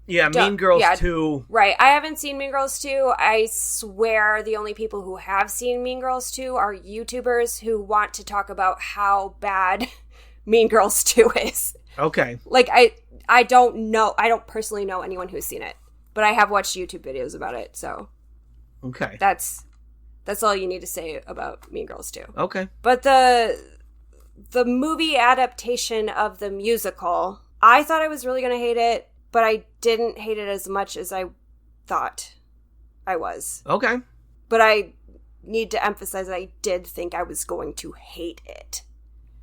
Yeah, Mean Girls 2. Right. I haven't seen Mean Girls 2. I swear the only people who have seen Mean Girls 2 are YouTubers who want to talk about how bad Mean Girls 2 is. Okay. Like, I don't know. I don't personally know anyone who's seen it, but I have watched YouTube videos about it, so. Okay. That's all you need to say about Mean Girls 2. Okay. But the movie adaptation of the musical, I thought I was really going to hate it, but I didn't hate it as much as I thought I was. Okay. But I need to emphasize that I did think I was going to hate it.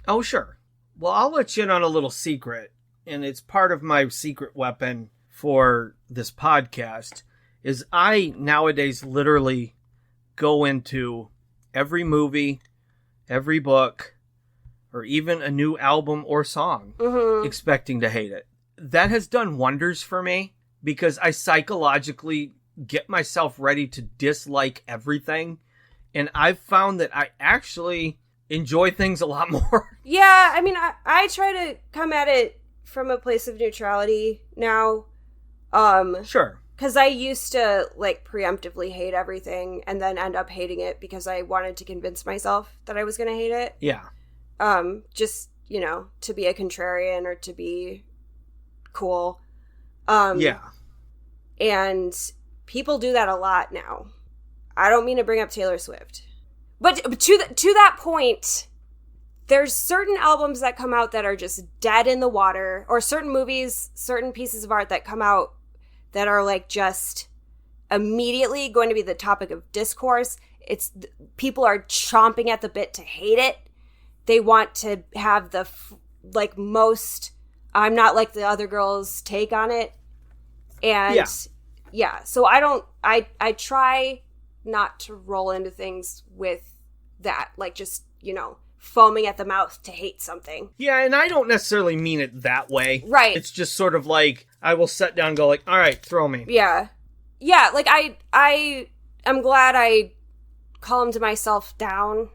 Oh, sure. Well, I'll let you in on a little secret, and it's part of my secret weapon for this podcast, is I nowadays literally go into every movie, every book, or even a new album or song expecting to hate it. That has done wonders for me because I psychologically get myself ready to dislike everything. And I've found that I actually enjoy things a lot more. Yeah, I mean, I try to come at it from a place of neutrality now. Sure. Because I used to, like, preemptively hate everything and then end up hating it because I wanted to convince myself that I was going to hate it. Yeah. Just, to be a contrarian or to be cool. Yeah. And people do that a lot now. I don't mean to bring up Taylor Swift. But to that point, there's certain albums that come out that are just dead in the water, or certain movies, certain pieces of art that come out that are like just immediately going to be the topic of discourse. It's people are chomping at the bit to hate it. They want to have the most I'm not like the other girls take on it. And yeah, so I try not to roll into things with that, like just, foaming at the mouth to hate something. Yeah, and I don't necessarily mean it that way. Right. It's just sort of like, I will sit down and go like, all right, throw me. Yeah. Yeah, like I'm glad I calmed myself down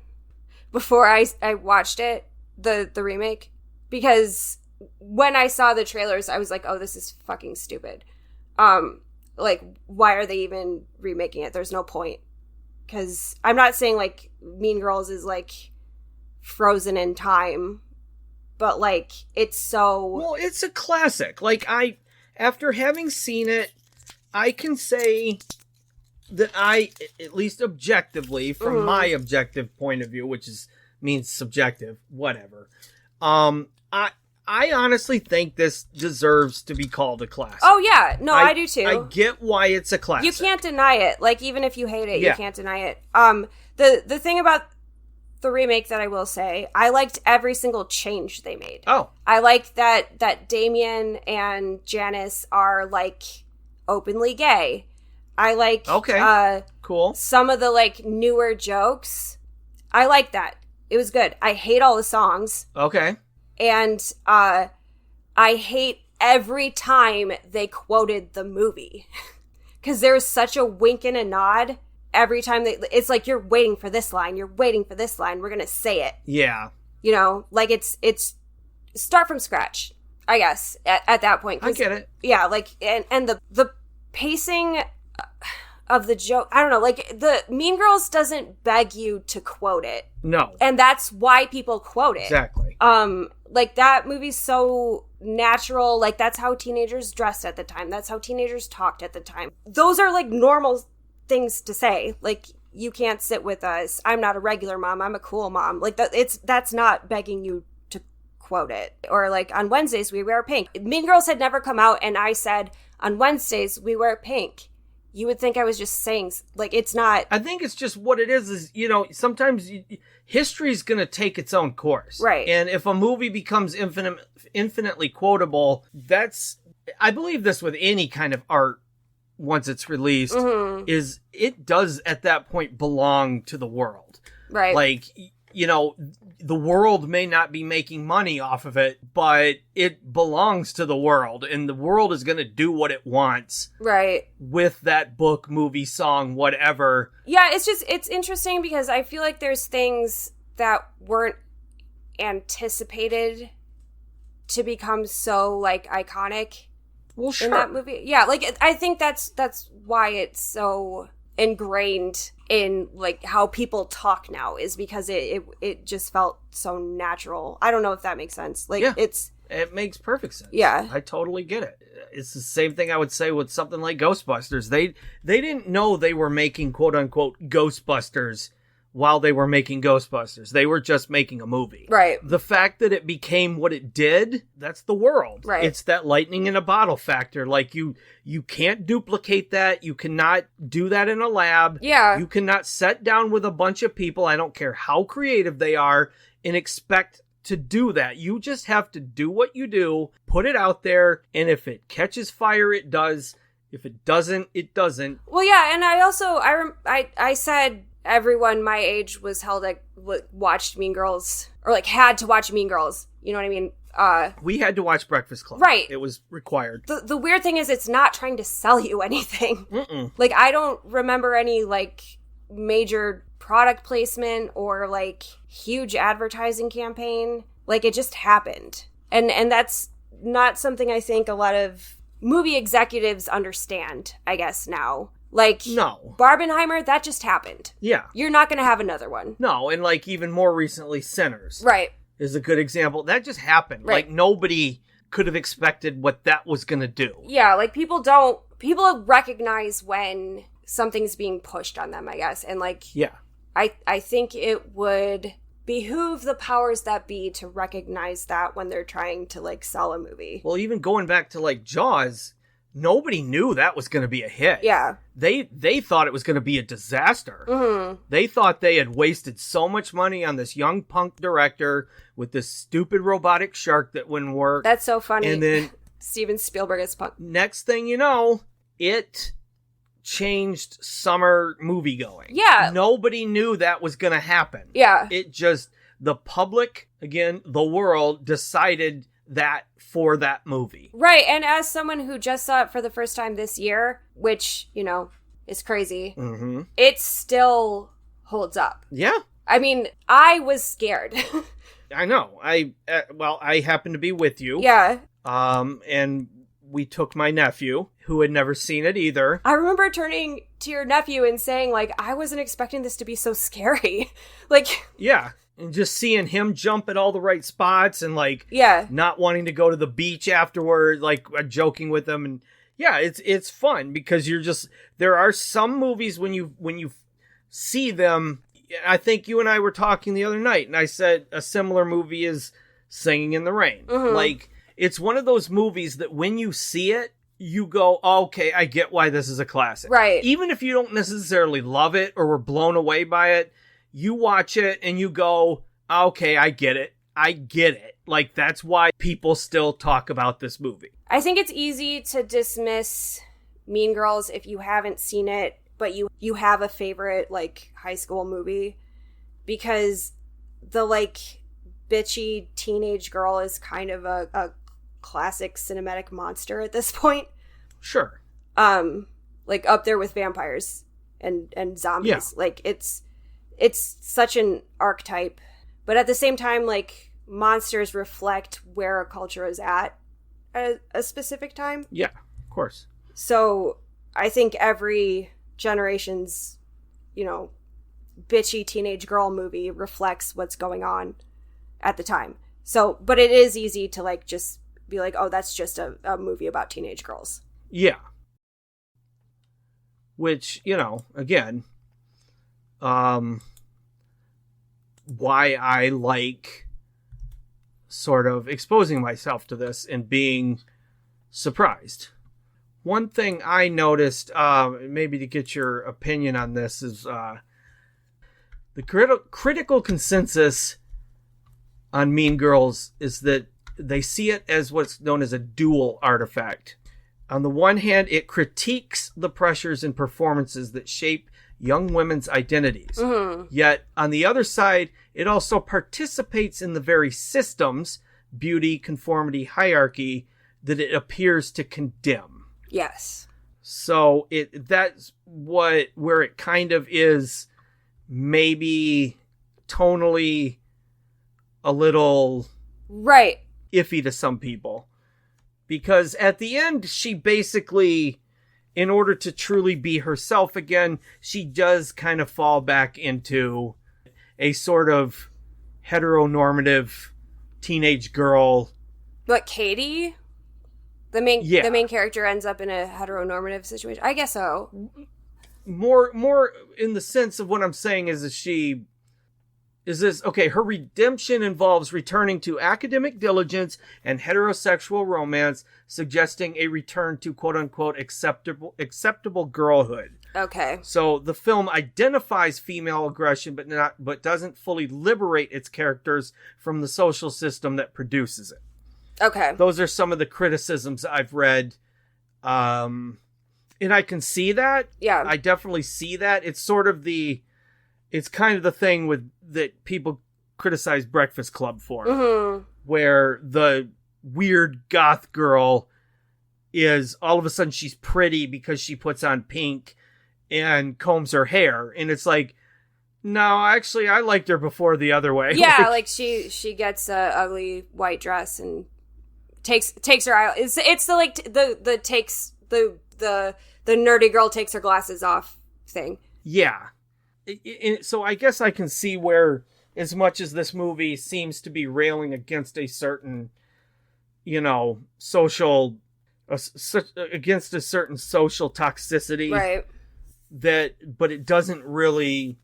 before I watched it, the remake, because when I saw the trailers, I was like, oh, this is fucking stupid. Like, why are they even remaking it? There's no point. Because I'm not saying, like, Mean Girls is, like, frozen in time, but, like, it's so... Well, it's a classic. Like, after having seen it, I can say that at least objectively, from my objective point of view, which means subjective, whatever, I honestly think this deserves to be called a classic. Oh, yeah. No, I do too. I get why it's a classic. You can't deny it. Like, even if you hate it, you can't deny it. The thing about the remake that I will say, I liked every single change they made. Oh. I like that Damien and Janice are, like, openly gay. I like cool. some of the like newer jokes. I like that. It was good. I hate all the songs. Okay. And I hate every time they quoted the movie. Because there's such a wink and a nod every time. It's like, you're waiting for this line. You're waiting for this line. We're going to say it. Yeah. You know, like it's start from scratch, I guess, at that point. I get it. Yeah, like, and the pacing of the joke, I don't know, like, the Mean Girls doesn't beg you to quote it. No. And that's why people quote it. Exactly. Like, that movie's so natural. Like, that's how teenagers dressed at the time. That's how teenagers talked at the time. Those are, like, normal things to say. Like, you can't sit with us. I'm not a regular mom. I'm a cool mom. Like, that's not begging you to quote it. Or, like, on Wednesdays, we wear pink. Mean Girls had never come out, and I said, on Wednesdays, we wear pink. You would think I was just saying, like, it's not. I think it's just what it is, you know, sometimes history's going to take its own course. Right. And if a movie becomes infinitely quotable, I believe this with any kind of art once it's released, is it does at that point belong to the world. Right. Like, you know, the world may not be making money off of it, but it belongs to the world, and the world is going to do what it wants. Right. With that book, movie, song, whatever. Yeah, it's interesting because I feel like there's things that weren't anticipated to become so, like, iconic. Well, sure. In that movie. Yeah, like, I think that's why it's so ingrained in, like, how people talk now, is because it just felt so natural. I don't know if that makes sense. Like, yeah, it makes perfect sense. Yeah. I totally get it. It's the same thing I would say with something like Ghostbusters. They didn't know they were making quote unquote Ghostbusters while they were making Ghostbusters. They were just making a movie. Right. The fact that it became what it did, that's the world. Right. It's that lightning in a bottle factor. Like, you can't duplicate that. You cannot do that in a lab. Yeah. You cannot sit down with a bunch of people, I don't care how creative they are, and expect to do that. You just have to do what you do, put it out there, and if it catches fire, it does. If it doesn't, it doesn't. Well, yeah, and I also, I said everyone my age was watched Mean Girls, or, like, had to watch Mean Girls. You know what I mean? We had to watch Breakfast Club. Right. It was required. The weird thing is it's not trying to sell you anything. Mm-mm. Like, I don't remember any, like, major product placement or, like, huge advertising campaign. Like, it just happened. And that's not something I think a lot of movie executives understand, I guess, now. Like, no. Barbenheimer, that just happened. Yeah. You're not going to have another one. No, and, like, even more recently, Sinners. Right. Is a good example. That just happened. Right. Like, nobody could have expected what that was going to do. Yeah, like, people recognize when something's being pushed on them, I guess. And, like, yeah, I think it would behoove the powers that be to recognize that when they're trying to, like, sell a movie. Well, even going back to, like, Jaws, nobody knew that was going to be a hit. Yeah. They thought it was going to be a disaster. Mm-hmm. They thought they had wasted so much money on this young punk director with this stupid robotic shark that wouldn't work. That's so funny. And then Steven Spielberg is punk. Next thing you know, it changed summer movie going. Yeah. Nobody knew that was going to happen. Yeah. It just, the public, again, the world decided that for that movie. Right. And as someone who just saw it for the first time this year, which, you know, is crazy, mm-hmm. It still holds up. Yeah. I mean, I was scared. I know. I happened to be with you. Yeah. And we took my nephew, who had never seen it either. I remember turning to your nephew and saying, like, I wasn't expecting this to be so scary. Like, yeah. And just seeing him jump at all the right spots and, like, yeah, not wanting to go to the beach afterward, like, joking with him. And yeah, it's fun because you're just, there are some movies when you see them. I think you and I were talking the other night, and I said a similar movie is Singing in the Rain. Mm-hmm. Like, it's one of those movies that when you see it, you go, oh, okay, I get why this is a classic. Right. Even if you don't necessarily love it or were blown away by it, you watch it and you go, okay, I get it. I get it. Like, that's why people still talk about this movie. I think it's easy to dismiss Mean Girls if you haven't seen it, but you have a favorite, like, high school movie, because the, like, bitchy teenage girl is kind of a classic cinematic monster at this point. Sure. Like, up there with vampires and zombies. Yeah. Like, it's such an archetype, but at the same time, like, monsters reflect where a culture is at a specific time. Yeah, of course. So I think every generation's, you know, bitchy teenage girl movie reflects what's going on at the time. So, but it is easy to, like, just be like, oh, that's just a movie about teenage girls. Yeah. Which, you know, again, why I like sort of exposing myself to this and being surprised. One thing I noticed, maybe to get your opinion on this, is the critical consensus on Mean Girls is that they see it as what's known as a dual artifact. On the one hand, it critiques the pressures and performances that shape young women's identities. Mm-hmm. Yet, on the other side, it also participates in the very systems, beauty, conformity, hierarchy, that it appears to condemn. Yes. So that's where it kind of is maybe tonally a little right iffy to some people. Because at the end, she basically, in order to truly be herself again, she does kind of fall back into a sort of heteronormative teenage girl. But Katie, the main character, ends up in a heteronormative situation. I guess so. More in the sense of what I'm saying her redemption involves returning to academic diligence and heterosexual romance, suggesting a return to quote-unquote acceptable girlhood. Okay. So the film identifies female aggression, but doesn't fully liberate its characters from the social system that produces it. Okay. Those are some of the criticisms I've read. And I can see that. Yeah. I definitely see that. It's sort of it's kind of the thing that people criticize Breakfast Club for, mm-hmm. where the weird goth girl is all of a sudden she's pretty because she puts on pink and combs her hair. And it's like, no, actually, I liked her before the other way. Yeah, like she gets a ugly white dress and takes her out. It's the takes the nerdy girl takes her glasses off thing. Yeah. So I guess I can see where, as much as this movie seems to be railing against a certain, social, against a certain social toxicity, right? But it doesn't really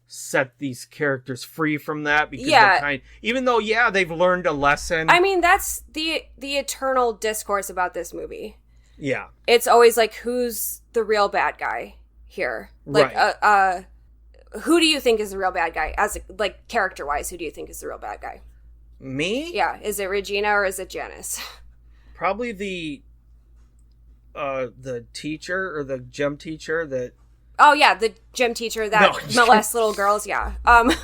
set these characters free from that, because even though they've learned a lesson. I mean, that's the eternal discourse about this movie. Yeah, it's always like, who's the real bad guy here? Like, right. Who do you think is the real bad guy? As like character-wise, who do you think is the real bad guy? Me? Yeah. Is it Regina or is it Janice? Probably the teacher or the gym teacher that. Oh yeah, the gym teacher that molests little girls. Yeah.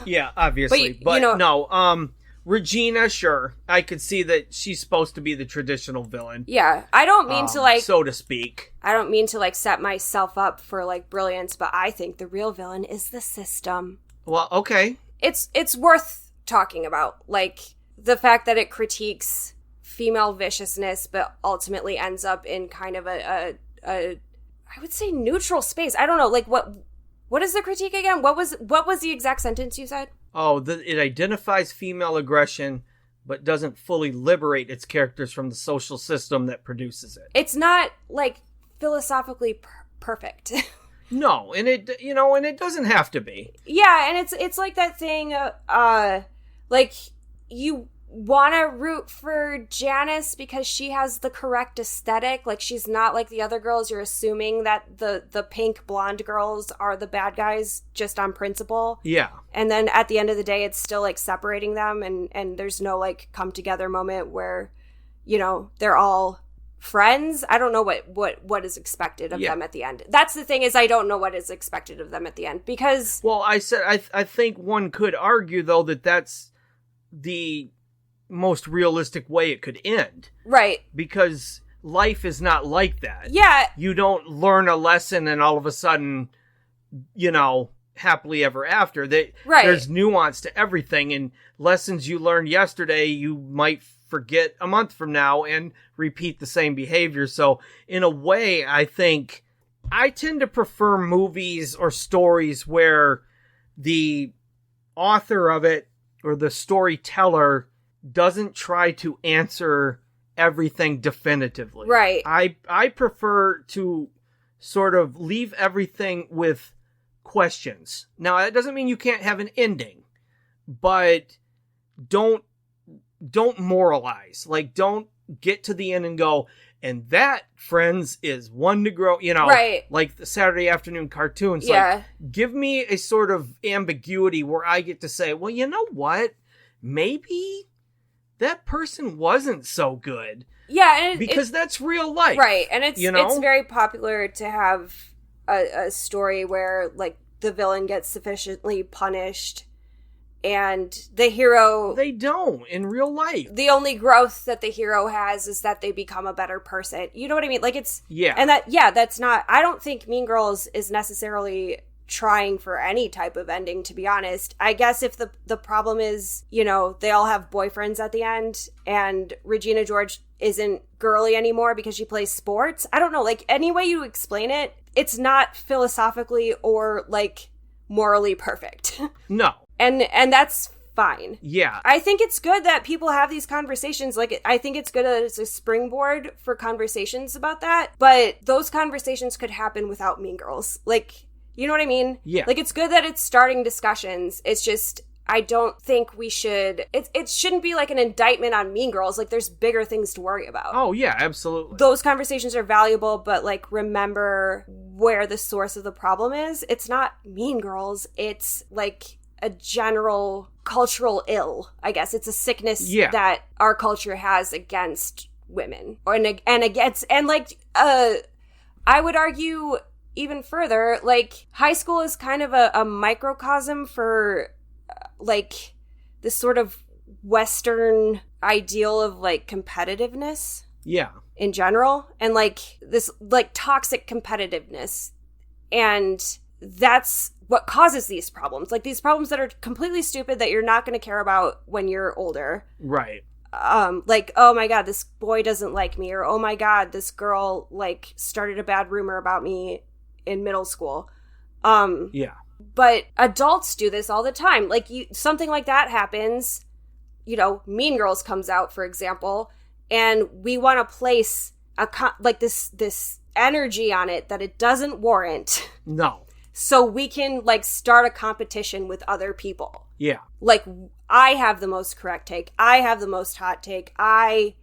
Yeah, obviously, but no. Regina, sure, I could see that she's supposed to be the traditional villain. Yeah, I don't mean to so to speak. I don't mean to set myself up for brilliance, but I think the real villain is the system. Well, okay. It's worth talking about, the fact that it critiques female viciousness, but ultimately ends up in kind of a I would say neutral space. I don't know, what is the critique again? What was the exact sentence you said? Oh, it identifies female aggression, but doesn't fully liberate its characters from the social system that produces it. It's not philosophically perfect. No, and it doesn't have to be. Yeah, and it's like that thing. You want to root for Janice because she has the correct aesthetic. She's not like the other girls. You're assuming that the pink blonde girls are the bad guys just on principle. Yeah. And then at the end of the day, it's still separating them, and there's no come together moment where, they're all friends. I don't know what is expected of them at the end. That's the thing, is I don't know what is expected of them at the end, because... Well, I think one could argue, though, that that's the most realistic way it could end. Right. Because life is not like that. Yeah. You don't learn a lesson and all of a sudden, happily ever after. Right. There's nuance to everything, and lessons you learned yesterday, you might forget a month from now and repeat the same behavior. So in a way, I think I tend to prefer movies or stories where the author of it or the storyteller doesn't try to answer everything definitively. Right. I prefer to sort of leave everything with questions. Now, that doesn't mean you can't have an ending, but don't moralize. Like, don't get to the end and go, and that, friends, is one to grow, right. Like the Saturday afternoon cartoons. Yeah. Like, give me a sort of ambiguity where I get to say, well, you know what? Maybe that person wasn't so good. Yeah. And because that's real life. Right. And it's very popular to have a story where, like, the villain gets sufficiently punished and the hero... They don't in real life. The only growth that the hero has is that they become a better person. You know what I mean? Like, it's... Yeah. And that's not... I don't think Mean Girls is necessarily trying for any type of ending, to be honest. I guess if the problem is, they all have boyfriends at the end and Regina George isn't girly anymore because she plays sports. I don't know. Like, any way you explain it, it's not philosophically or, like, morally perfect. No. And that's fine. Yeah. I think it's good that people have these conversations. Like, I think it's good that it's a springboard for conversations about that. But those conversations could happen without Mean Girls. Like, you know what I mean? Yeah. Like, it's good that it's starting discussions. It's just, I don't think we should... It shouldn't be like an indictment on Mean Girls. Like, there's bigger things to worry about. Oh, yeah, absolutely. Those conversations are valuable, but, like, remember where the source of the problem is. It's not Mean Girls. It's, like, a general cultural ill, I guess. It's a sickness that our culture has against women. And against... And, like, I would argue even further, like, high school is kind of a microcosm for... like, this sort of Western ideal of, like, competitiveness. Yeah. In general. And, like, this, like, toxic competitiveness. And that's what causes these problems. Like, these problems that are completely stupid that you're not going to care about when you're older. Right. Like, oh my God, this boy doesn't like me. Or, oh my God, this girl, like, started a bad rumor about me in middle school. Yeah. But adults do this all the time. Like, something like that happens, Mean Girls comes out, for example, and we want to place this energy on it that it doesn't warrant. No. So we can, like, start a competition with other people. Yeah. Like, I have the most correct take. I have the most hot take. I,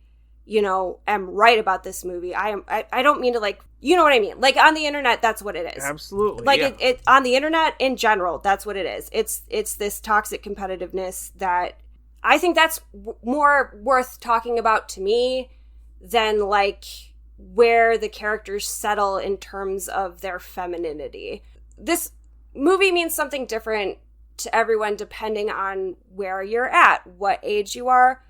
am right about this movie. I don't mean to, like, you know what I mean? Like, on the internet, that's what it is. Absolutely. Like, yeah. it on the internet in general, that's what it is. It's this toxic competitiveness that I think that's more worth talking about to me than, like, where the characters settle in terms of their femininity. This movie means something different to everyone depending on where you're at, what age you are,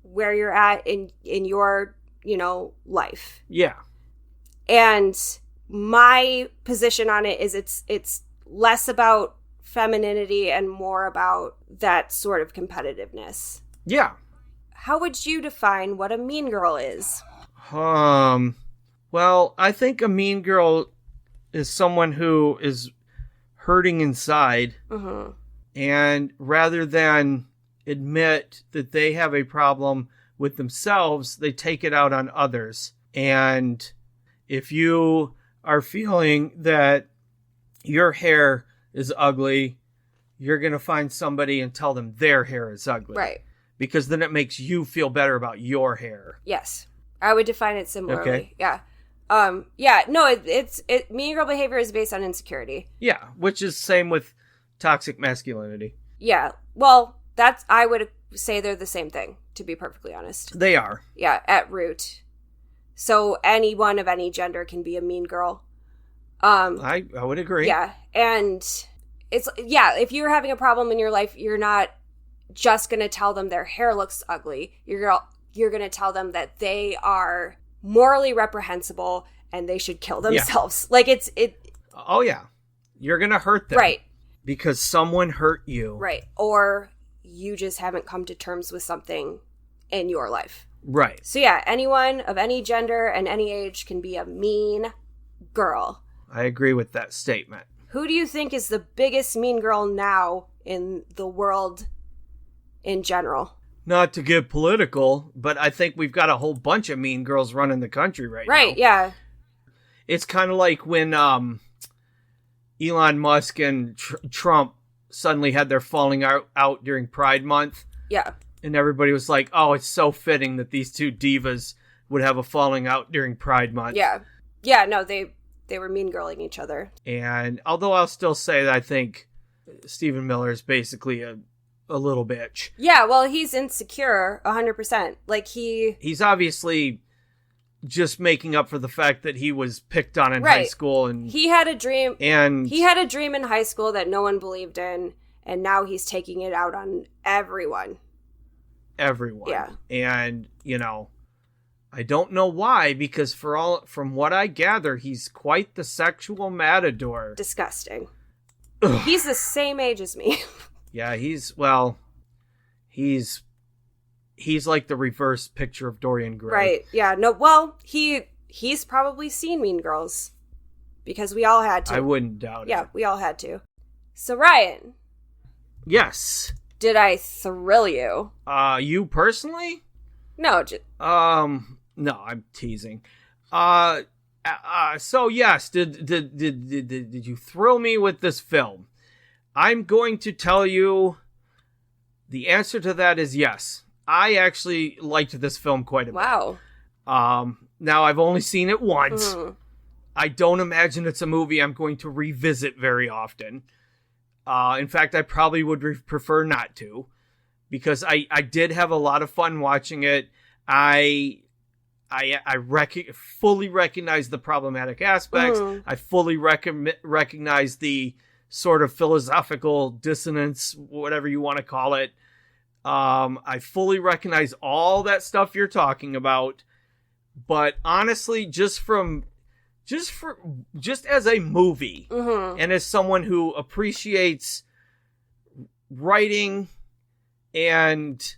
where you're at in your, life. Yeah. And my position on it is it's less about femininity and more about that sort of competitiveness. Yeah. How would you define what a mean girl is? Well, I think a mean girl is someone who is hurting inside, and rather than admit that they have a problem with themselves, they take it out on others. And if you are feeling that your hair is ugly, you're going to find somebody and tell them their hair is ugly. Right. Because then it makes you feel better about your hair. Yes. I would define it similarly. Okay. Yeah. Mean girl behavior is based on insecurity. Yeah, which is same with toxic masculinity. Yeah. Well, I would say they're the same thing, to be perfectly honest. They are. Yeah, at root. So anyone of any gender can be a mean girl. I would agree. Yeah. And if you're having a problem in your life, you're not just going to tell them their hair looks ugly. You're going to tell them that they are morally reprehensible and they should kill themselves. Yeah. Like Oh yeah. You're going to hurt them. Right. Because someone hurt you. Right. Or you just haven't come to terms with something in your life. Right. So yeah, anyone of any gender and any age can be a mean girl. I agree with that statement. Who do you think is the biggest mean girl now in the world in general? Not to get political, but I think we've got a whole bunch of mean girls running the country right now. Right, yeah. It's kind of like when Elon Musk and Trump suddenly had their falling out during Pride Month. Yeah. And everybody was like, oh, it's so fitting that these two divas would have a falling out during Pride Month. Yeah. Yeah, no, they were mean girling each other. And although I'll still say that I think Stephen Miller is basically a little bitch. Yeah, well, he's insecure 100%. Like he's obviously just making up for the fact that he was picked on in right. high school, and he had a dream. And he had a dream in high school that no one believed in, and now he's taking it out on everyone. Yeah. And, you know, I don't know why, because from what I gather, he's quite the sexual matador. Disgusting. Ugh. He's the same age as me. Yeah, he's like the reverse picture of Dorian Gray. Right. Yeah. No, well, he's probably seen Mean Girls because we all had to. I wouldn't doubt it. Yeah, we all had to. So, Ryan. Yes. Did I thrill you? You personally? No. No, I'm teasing. So yes, did you thrill me with this film? I'm going to tell you the answer to that is yes. I actually liked this film quite a bit. Wow. Now I've only seen it once. Mm-hmm. I don't imagine it's a movie I'm going to revisit very often. In fact, I probably would prefer not to, because I did have a lot of fun watching it. I fully recognize the problematic aspects. Mm-hmm. I fully recognize the sort of philosophical dissonance, whatever you want to call it. I fully recognize all that stuff you're talking about. But honestly, just as a movie, mm-hmm. and as someone who appreciates writing and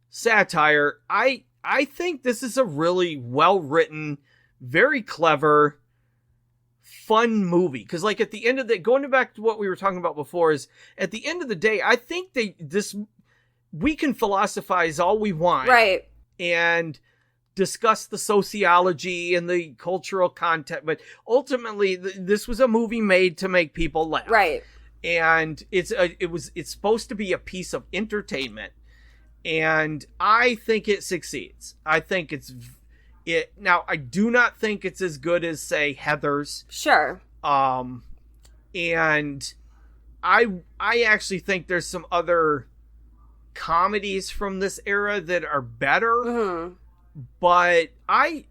satire, I think this is a really well-written, very clever, fun movie. Because, like, at the end of the... Going back to what we were talking about before, is at the end of the day, I think we can philosophize all we want. Right. And discuss the sociology and the cultural content. But ultimately, this was a movie made to make people laugh. Right. And it's supposed to be a piece of entertainment. And I think it succeeds. I think now, I do not think it's as good as, say, Heathers. Sure. And I actually think there's some other comedies from this era that are better. Mm-hmm. But I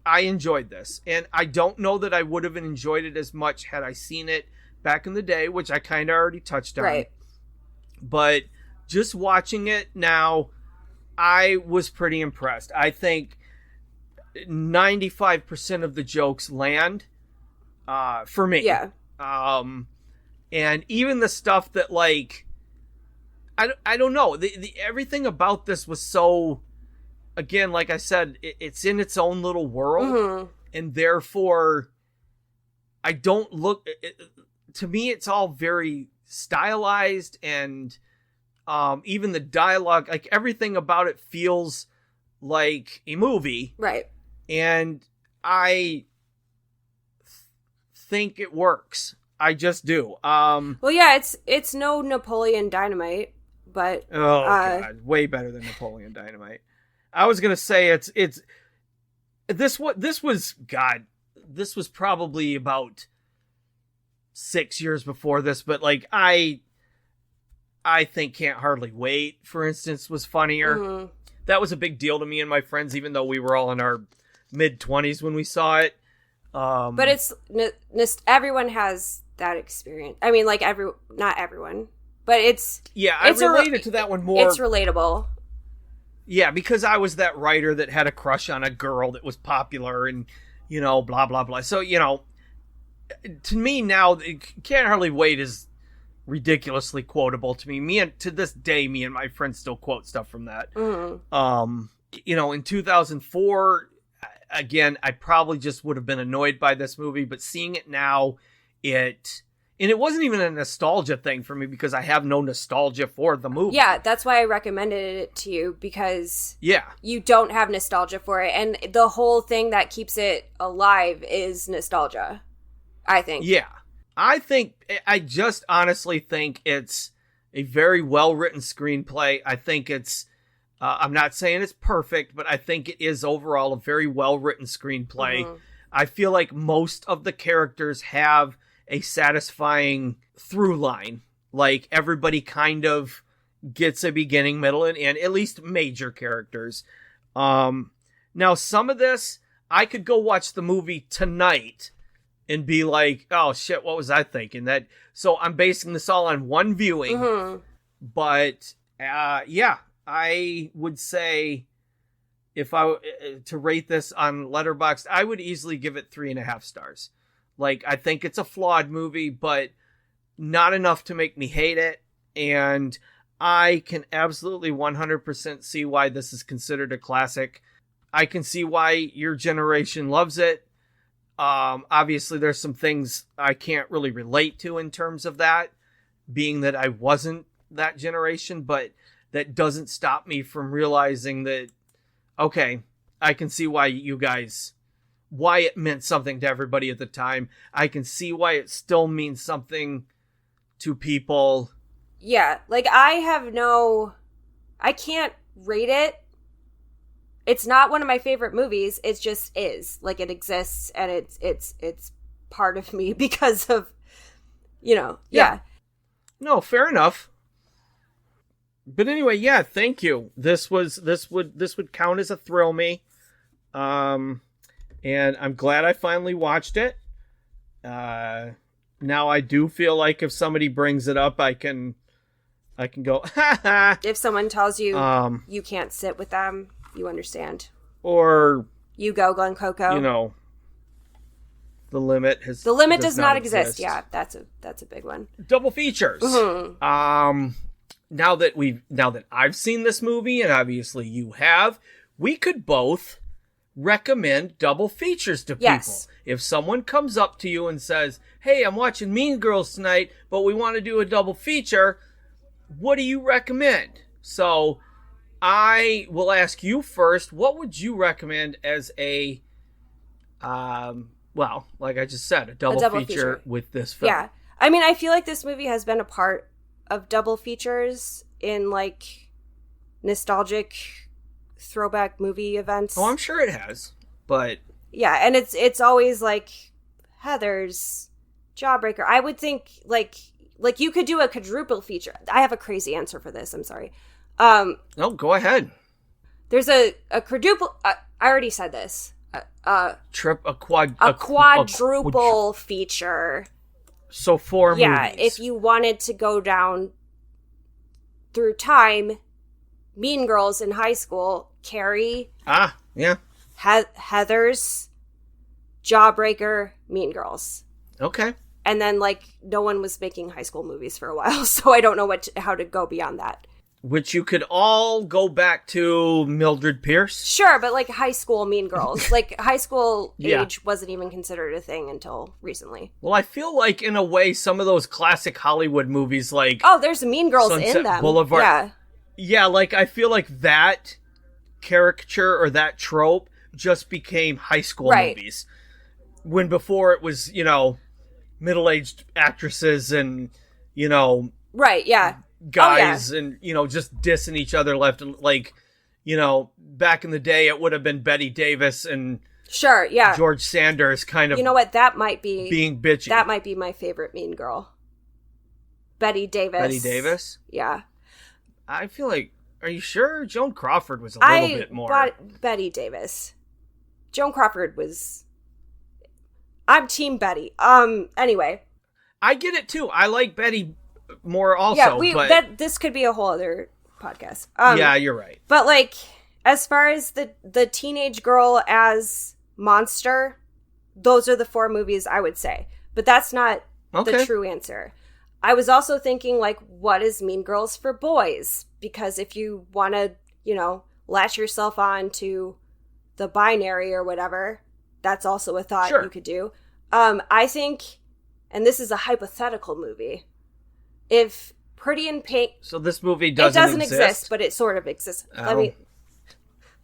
enjoyed this. And I don't know that I would have enjoyed it as much had I seen it back in the day, which I kind of already touched on. Right. But just watching it now, I was pretty impressed. I think 95% of the jokes land for me. Yeah. And even the stuff that, like, I don't know. The everything about this was so, again, like I said, it's in its own little world. Mm-hmm. And therefore, I don't look... to me, it's all very stylized, and even the dialogue, like, everything about it feels like a movie. Right. And I think it works. I just do. Well, yeah, it's no Napoleon Dynamite, but God, way better than Napoleon Dynamite. I was gonna say this was probably about 6 years before this, but, like, I think Can't Hardly Wait, for instance, was funnier. Mm-hmm. That was a big deal to me and my friends, even though we were all in our mid-20s when we saw it. But it's everyone has that experience. I mean, like not everyone, but it's I related to that one more. It's relatable. Yeah, because I was that writer that had a crush on a girl that was popular and, blah, blah, blah. So, to me now, Can't Hardly Wait is ridiculously quotable to me. To this day, me and my friends still quote stuff from that. Mm-hmm. In 2004, again, I probably just would have been annoyed by this movie, but seeing it now, and it wasn't even a nostalgia thing for me because I have no nostalgia for the movie. Yeah, that's why I recommended it to you, because you don't have nostalgia for it. And the whole thing that keeps it alive is nostalgia, I think. Yeah. I just honestly think it's a very well-written screenplay. I think it's, I'm not saying it's perfect, but I think it is overall a very well-written screenplay. Mm-hmm. I feel like most of the characters have a satisfying through line. Like, everybody kind of gets a beginning, middle, and end, at least major characters. Now, some of this, I could go watch the movie tonight and be like, oh shit, what was I thinking? So I'm basing this all on one viewing. Mm-hmm. But, I would say if I to rate this on Letterboxd, I would easily give it 3.5 stars. Like, I think it's a flawed movie, but not enough to make me hate it. And I can absolutely 100% see why this is considered a classic. I can see why your generation loves it. Obviously, there's some things I can't really relate to in terms of that, being that I wasn't that generation, but that doesn't stop me from realizing that, okay, I can see why why it meant something to everybody at the time. I can see why it still means something to people. Yeah, like I can't rate it. It's not one of my favorite movies. It just is. Like, it exists and it's part of me because of, yeah. No, fair enough. But anyway, thank you. This would count as a thrill me. And I'm glad I finally watched it. Now I do feel like if somebody brings it up, I can go, ha ha. If someone tells you you can't sit with them, you understand. Or you go, Glen Coco. The limit does not exist. Yeah, that's a big one. Double features. Mm-hmm. Now that I've seen this movie, and obviously you have, we could both recommend double features to people. Yes. If someone comes up to you and says, hey, I'm watching Mean Girls tonight, but we want to do a double feature, what do you recommend? So I will ask you first, what would you recommend as a, like I just said, a double feature with this film? Yeah. I mean, I feel like this movie has been a part of double features in, like, nostalgic throwback movie events. Oh, I'm sure it has, but yeah, and it's always like Heather's, Jawbreaker. I would think like you could do a quadruple feature. I have a crazy answer for this. I'm sorry. No, go ahead. There's a quadruple. I already said this. A quadruple feature. So 4 movies. Yeah, if you wanted to go down through time, Mean Girls in high school, Carrie. Yeah. Heather's, Jawbreaker, Mean Girls. Okay. And then, like, no one was making high school movies for a while, so I don't know how to go beyond that. Which you could all go back to Mildred Pierce. Sure, but, like, high school Mean Girls. Like, high school age wasn't even considered a thing until recently. Well, I feel like, in a way, some of those classic Hollywood movies, like... Oh, there's Mean Girls Sunset in them. Boulevard. Yeah. Yeah, like, I feel like that caricature or that trope just became high school movies. When before it was, middle-aged actresses and, Right, yeah. Guys and, just dissing each other left and, like, back in the day it would have been Bette Davis and Sure, yeah. George Sanders kind of... You know what, that might be... Being bitchy. That might be my favorite Mean Girl. Bette Davis. Bette Davis? Yeah. I feel like... Are you sure? Joan Crawford was a little bit more... I bought Bette Davis. Joan Crawford was... I'm Team Betty. Anyway. I get it, too. I like Betty more also. Yeah, this could be a whole other podcast. Yeah, you're right. But, like, as far as the teenage girl as monster, those are the 4 movies I would say. But that's not the true answer. I was also thinking, like, what is Mean Girls for boys? Because if you want to, latch yourself on to the binary or whatever, that's also a thought you could do. I think, and this is a hypothetical movie, if Pretty in Pink... So this movie doesn't exist, but it sort of exists. Oh.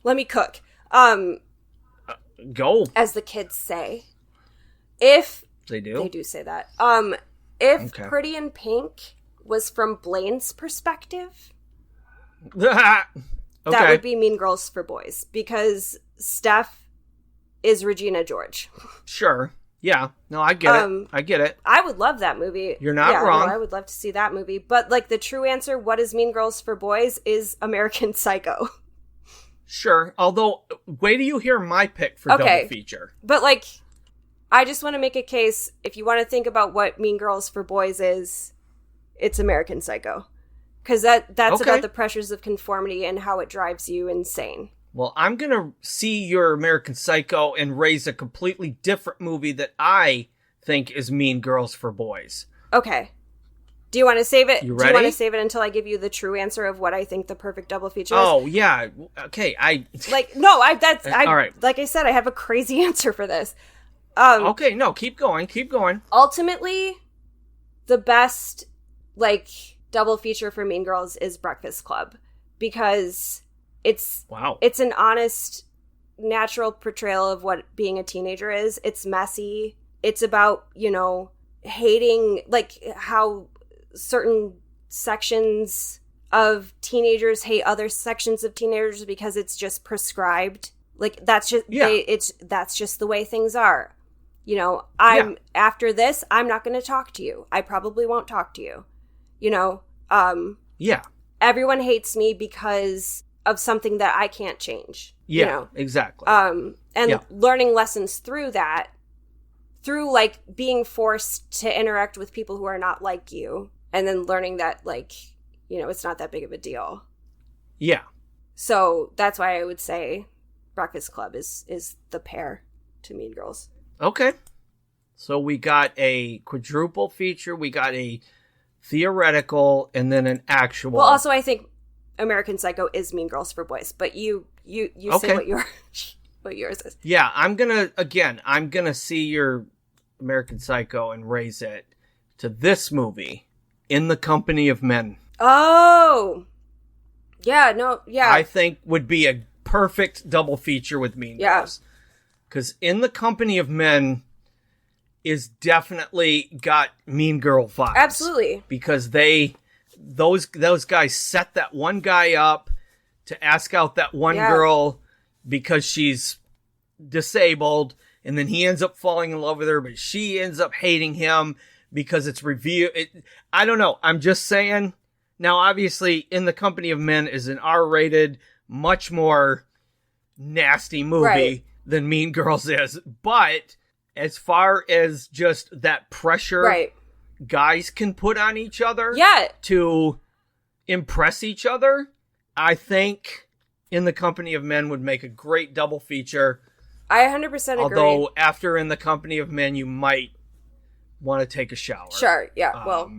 Let me cook. Go. As the kids say. If... They do? They do say that. If Pretty in Pink was from Blaine's perspective... That would be Mean Girls for boys, because Steph is Regina George. Sure. Yeah. No, I get it. I get it. I would love that movie. You're not wrong. No, I would love to see that movie. But, like, the true answer, what is Mean Girls for boys, is American Psycho. Sure. Although, wait till you hear my pick for double feature. But, like, I just want to make a case. If you want to think about what Mean Girls for boys is, it's American Psycho. Because that's about the pressures of conformity and how it drives you insane. Well, I'm going to see your American Psycho and raise a completely different movie that I think is Mean Girls for boys. Okay. Do you want to save it? You ready? Do you want to save it until I give you the true answer of what I think the perfect double feature is? Oh, yeah. Okay, all right. Like I said, I have a crazy answer for this. Okay, no, keep going. Ultimately, the best, double feature for Mean Girls is Breakfast Club, because it's an honest, natural portrayal of what being a teenager is. It's messy. It's about, hating, how certain sections of teenagers hate other sections of teenagers because it's just prescribed. That's just the way things are. After this, I'm not going to talk to you. I probably won't talk to you. Everyone hates me because of something that I can't change. Yeah, exactly. Learning lessons through that, through being forced to interact with people who are not like you, and then learning that it's not that big of a deal. Yeah. So that's why I would say Breakfast Club is the pair to Mean Girls. Okay. So we got a quadruple feature, we got a theoretical, and then an actual. Well, also I think American Psycho is Mean Girls for boys, but you say what yours is. Yeah, I'm gonna see your American Psycho and raise it to this movie, In the Company of Men. Oh, yeah, no, yeah. I think would be a perfect double feature with Mean Girls. Because In the Company of Men is definitely got Mean Girl vibes. Absolutely. Because those guys set that one guy up to ask out that one girl because she's disabled, and then he ends up falling in love with her, but she ends up hating him because it's I don't know. I'm just saying. Now, obviously, In the Company of Men is an R-rated, much more nasty movie than Mean Girls is. But as far as just that pressure guys can put on each other to impress each other, I think In the Company of Men would make a great double feature. I 100% agree. Although after In the Company of Men, you might want to take a shower. Sure, yeah. Well,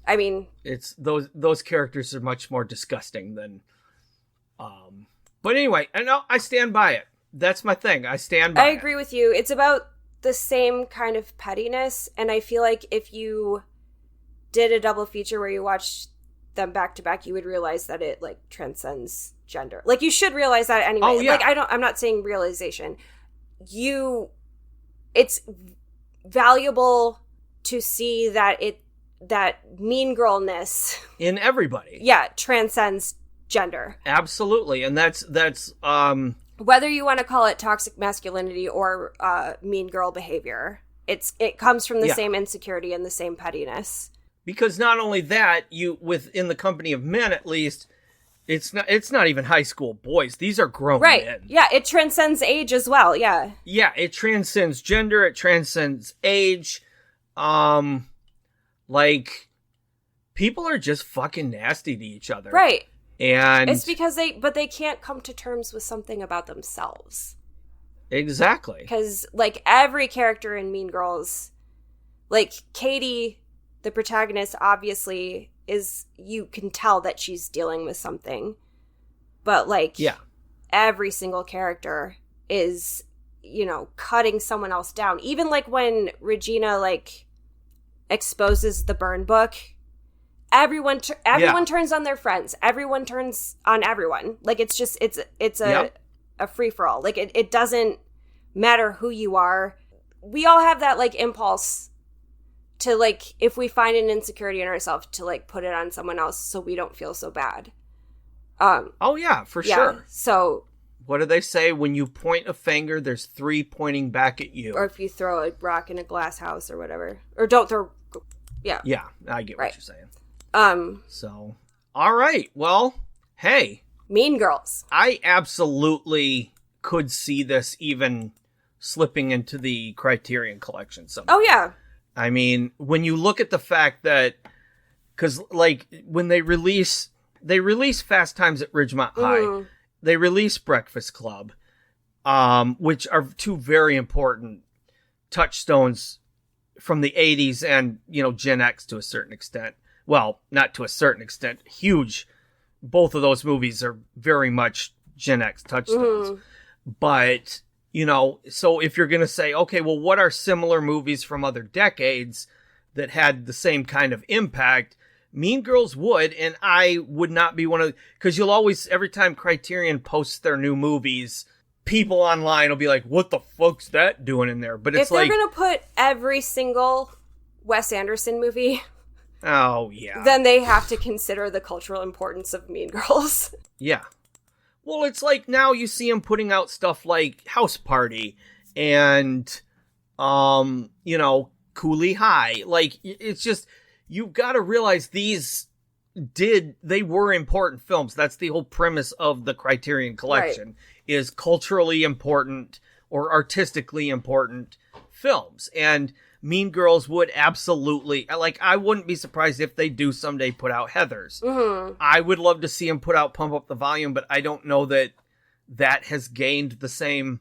I mean, it's those characters are much more disgusting than. But anyway, I stand by it. That's my thing. I stand by it. I agree with you. It's about the same kind of pettiness, and I feel like if you did a double feature where you watched them back to back, you would realize that it transcends gender. You should realize that anyway. Oh, yeah. I'm not saying realization. It's valuable to see that mean girlness in everybody. Yeah, transcends gender. Absolutely. And that's whether you want to call it toxic masculinity or mean girl behavior, it comes from the same insecurity and the same pettiness. Because not only that, within the Company of Men, at least, It's not even high school boys. These are grown Right. men. Yeah, it transcends age as well. Yeah. Yeah, it transcends gender. It transcends age. Like, people are just fucking nasty to each other. Right. And it's because they can't come to terms with something about themselves. Exactly. Because, like, every character in Mean Girls, like, Katie, the protagonist, obviously you can tell that she's dealing with something. But, like, every single character is, cutting someone else down. Even, like, when Regina, like, exposes the burn book, everyone turns on their friends. Everyone turns on everyone. Like, it's just, it's a free-for-all. Like, it doesn't matter who you are. We all have that, like, impulse to, like, if we find an insecurity in ourselves, to, like, put it on someone else so we don't feel so bad. Oh, yeah, for sure. So, what do they say? When you point a finger, there's 3 pointing back at you. or if you throw a rock in a glass house or whatever. Or don't throw... Yeah. Yeah, I get what you're saying. So, all right. Well, hey. Mean Girls. I absolutely could see this even slipping into the Criterion Collection someday. Oh, yeah. I mean, when you look at the fact that, because, like, when they release Fast Times at Ridgemont High, they release Breakfast Club, which are 2 very important touchstones from the 80s and, Gen X to a certain extent. Well, not to a certain extent. Huge. Both of those movies are very much Gen X touchstones. But, so if you're going to say, okay, well, what are similar movies from other decades that had the same kind of impact? Mean Girls would, and I would not be one of... Because you'll always, every time Criterion posts their new movies, people online will be like, what the fuck's that doing in there? But it's like... If they're going to put every single Wes Anderson movie... Oh, yeah. Then they have to consider the cultural importance of Mean Girls. Yeah. Well, it's like now you see him putting out stuff like House Party and, Cooley High. Like, it's just, you've got to realize they were important films. That's the whole premise of the Criterion Collection, is culturally important or artistically important films. And Mean Girls would absolutely, like, I wouldn't be surprised if they do someday put out Heathers. I would love to see them put out Pump Up the Volume, but I don't know that has gained the same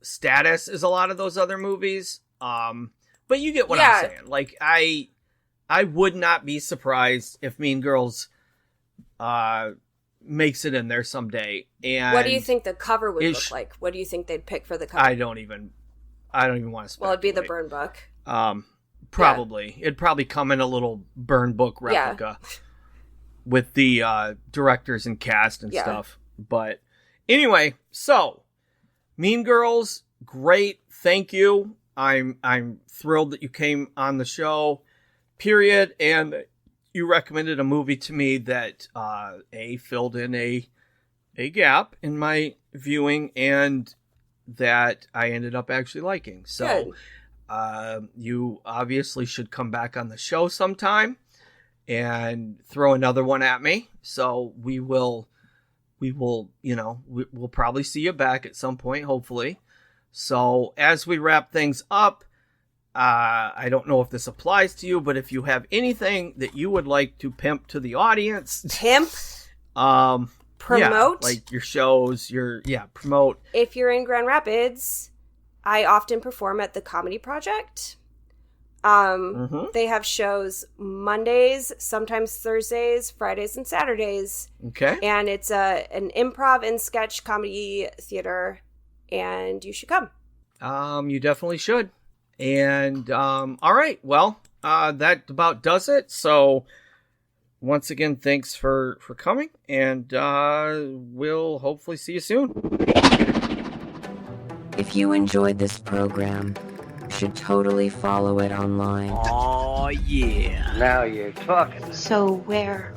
status as a lot of those other movies. But you get what I'm saying. Like, I would not be surprised if Mean Girls makes it in there someday. And what do you think the cover would look like? What do you think they'd pick for the cover? I don't even want to speculate. Well, it'd be the burn book. Probably. Yeah. It'd probably come in a little burn book replica with the directors and cast and stuff. But anyway, so Mean Girls, great. Thank you. I'm thrilled that you came on the show, period. And you recommended a movie to me that filled in a gap in my viewing, and that I ended up actually liking. So you obviously should come back on the show sometime and throw another one at me. So we'll probably see you back at some point, hopefully. So as we wrap things up, I don't know if this applies to you, but if you have anything that you would like to pimp to the audience, promote, like your shows, promote. If you're in Grand Rapids, I often perform at the Comedy Project. They have shows Mondays, sometimes Thursdays, Fridays, and Saturdays. Okay. And it's an improv and sketch comedy theater, and you should come. You definitely should. And all right, well, that about does it. So once again, thanks for coming, and we'll hopefully see you soon. If you enjoyed this program, you should totally follow it online. Oh, yeah. Now you're talking. So where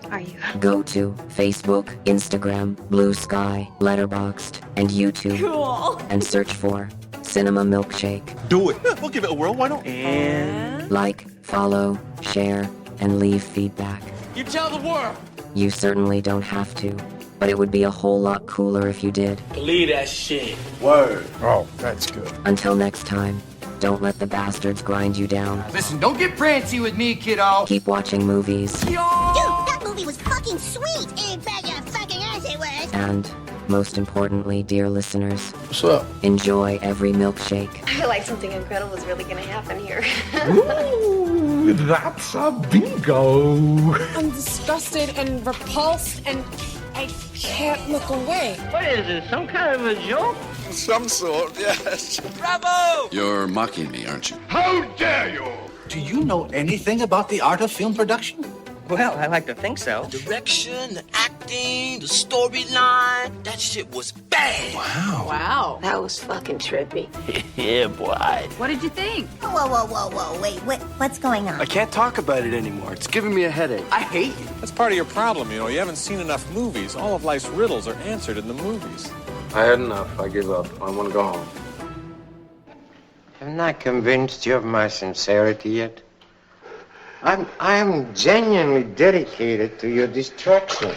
are you? Go to Facebook, Instagram, Blue Sky, Letterboxd, and YouTube. Cool. And search for Cinema Milkshake. Do it. We'll give it a whirl. Why not? And Like, follow, share, and leave feedback. you tell the world. You certainly don't have to, but it would be a whole lot cooler if you did. Believe that shit. Word. Oh, that's good. Until next time, don't let the bastards grind you down. Listen, don't get prancy with me, kiddo. Keep watching movies. Dude, that movie was fucking sweet! You bet your fucking ass it was! And, most importantly, dear listeners, What's up? enjoy every milkshake. I feel like something incredible is really gonna happen here. Ooh, that's a bingo. I'm disgusted and repulsed, and I can't look away. What is this, some kind of a joke? Some sort, yes. Bravo! You're mocking me, aren't you? How dare you? Do you know anything about the art of film production? Well, I like to think so. Direction, the acting, the storyline, that shit was bad. Wow. That was fucking trippy. Yeah, boy. What did you think? Whoa, wait, what's going on? I can't talk about it anymore. It's giving me a headache. I hate you. That's part of your problem, you know. You haven't seen enough movies. All of life's riddles are answered in the movies. I had enough. I give up. I want to go home. I'm not convinced you of my sincerity yet. I am genuinely dedicated to your destruction.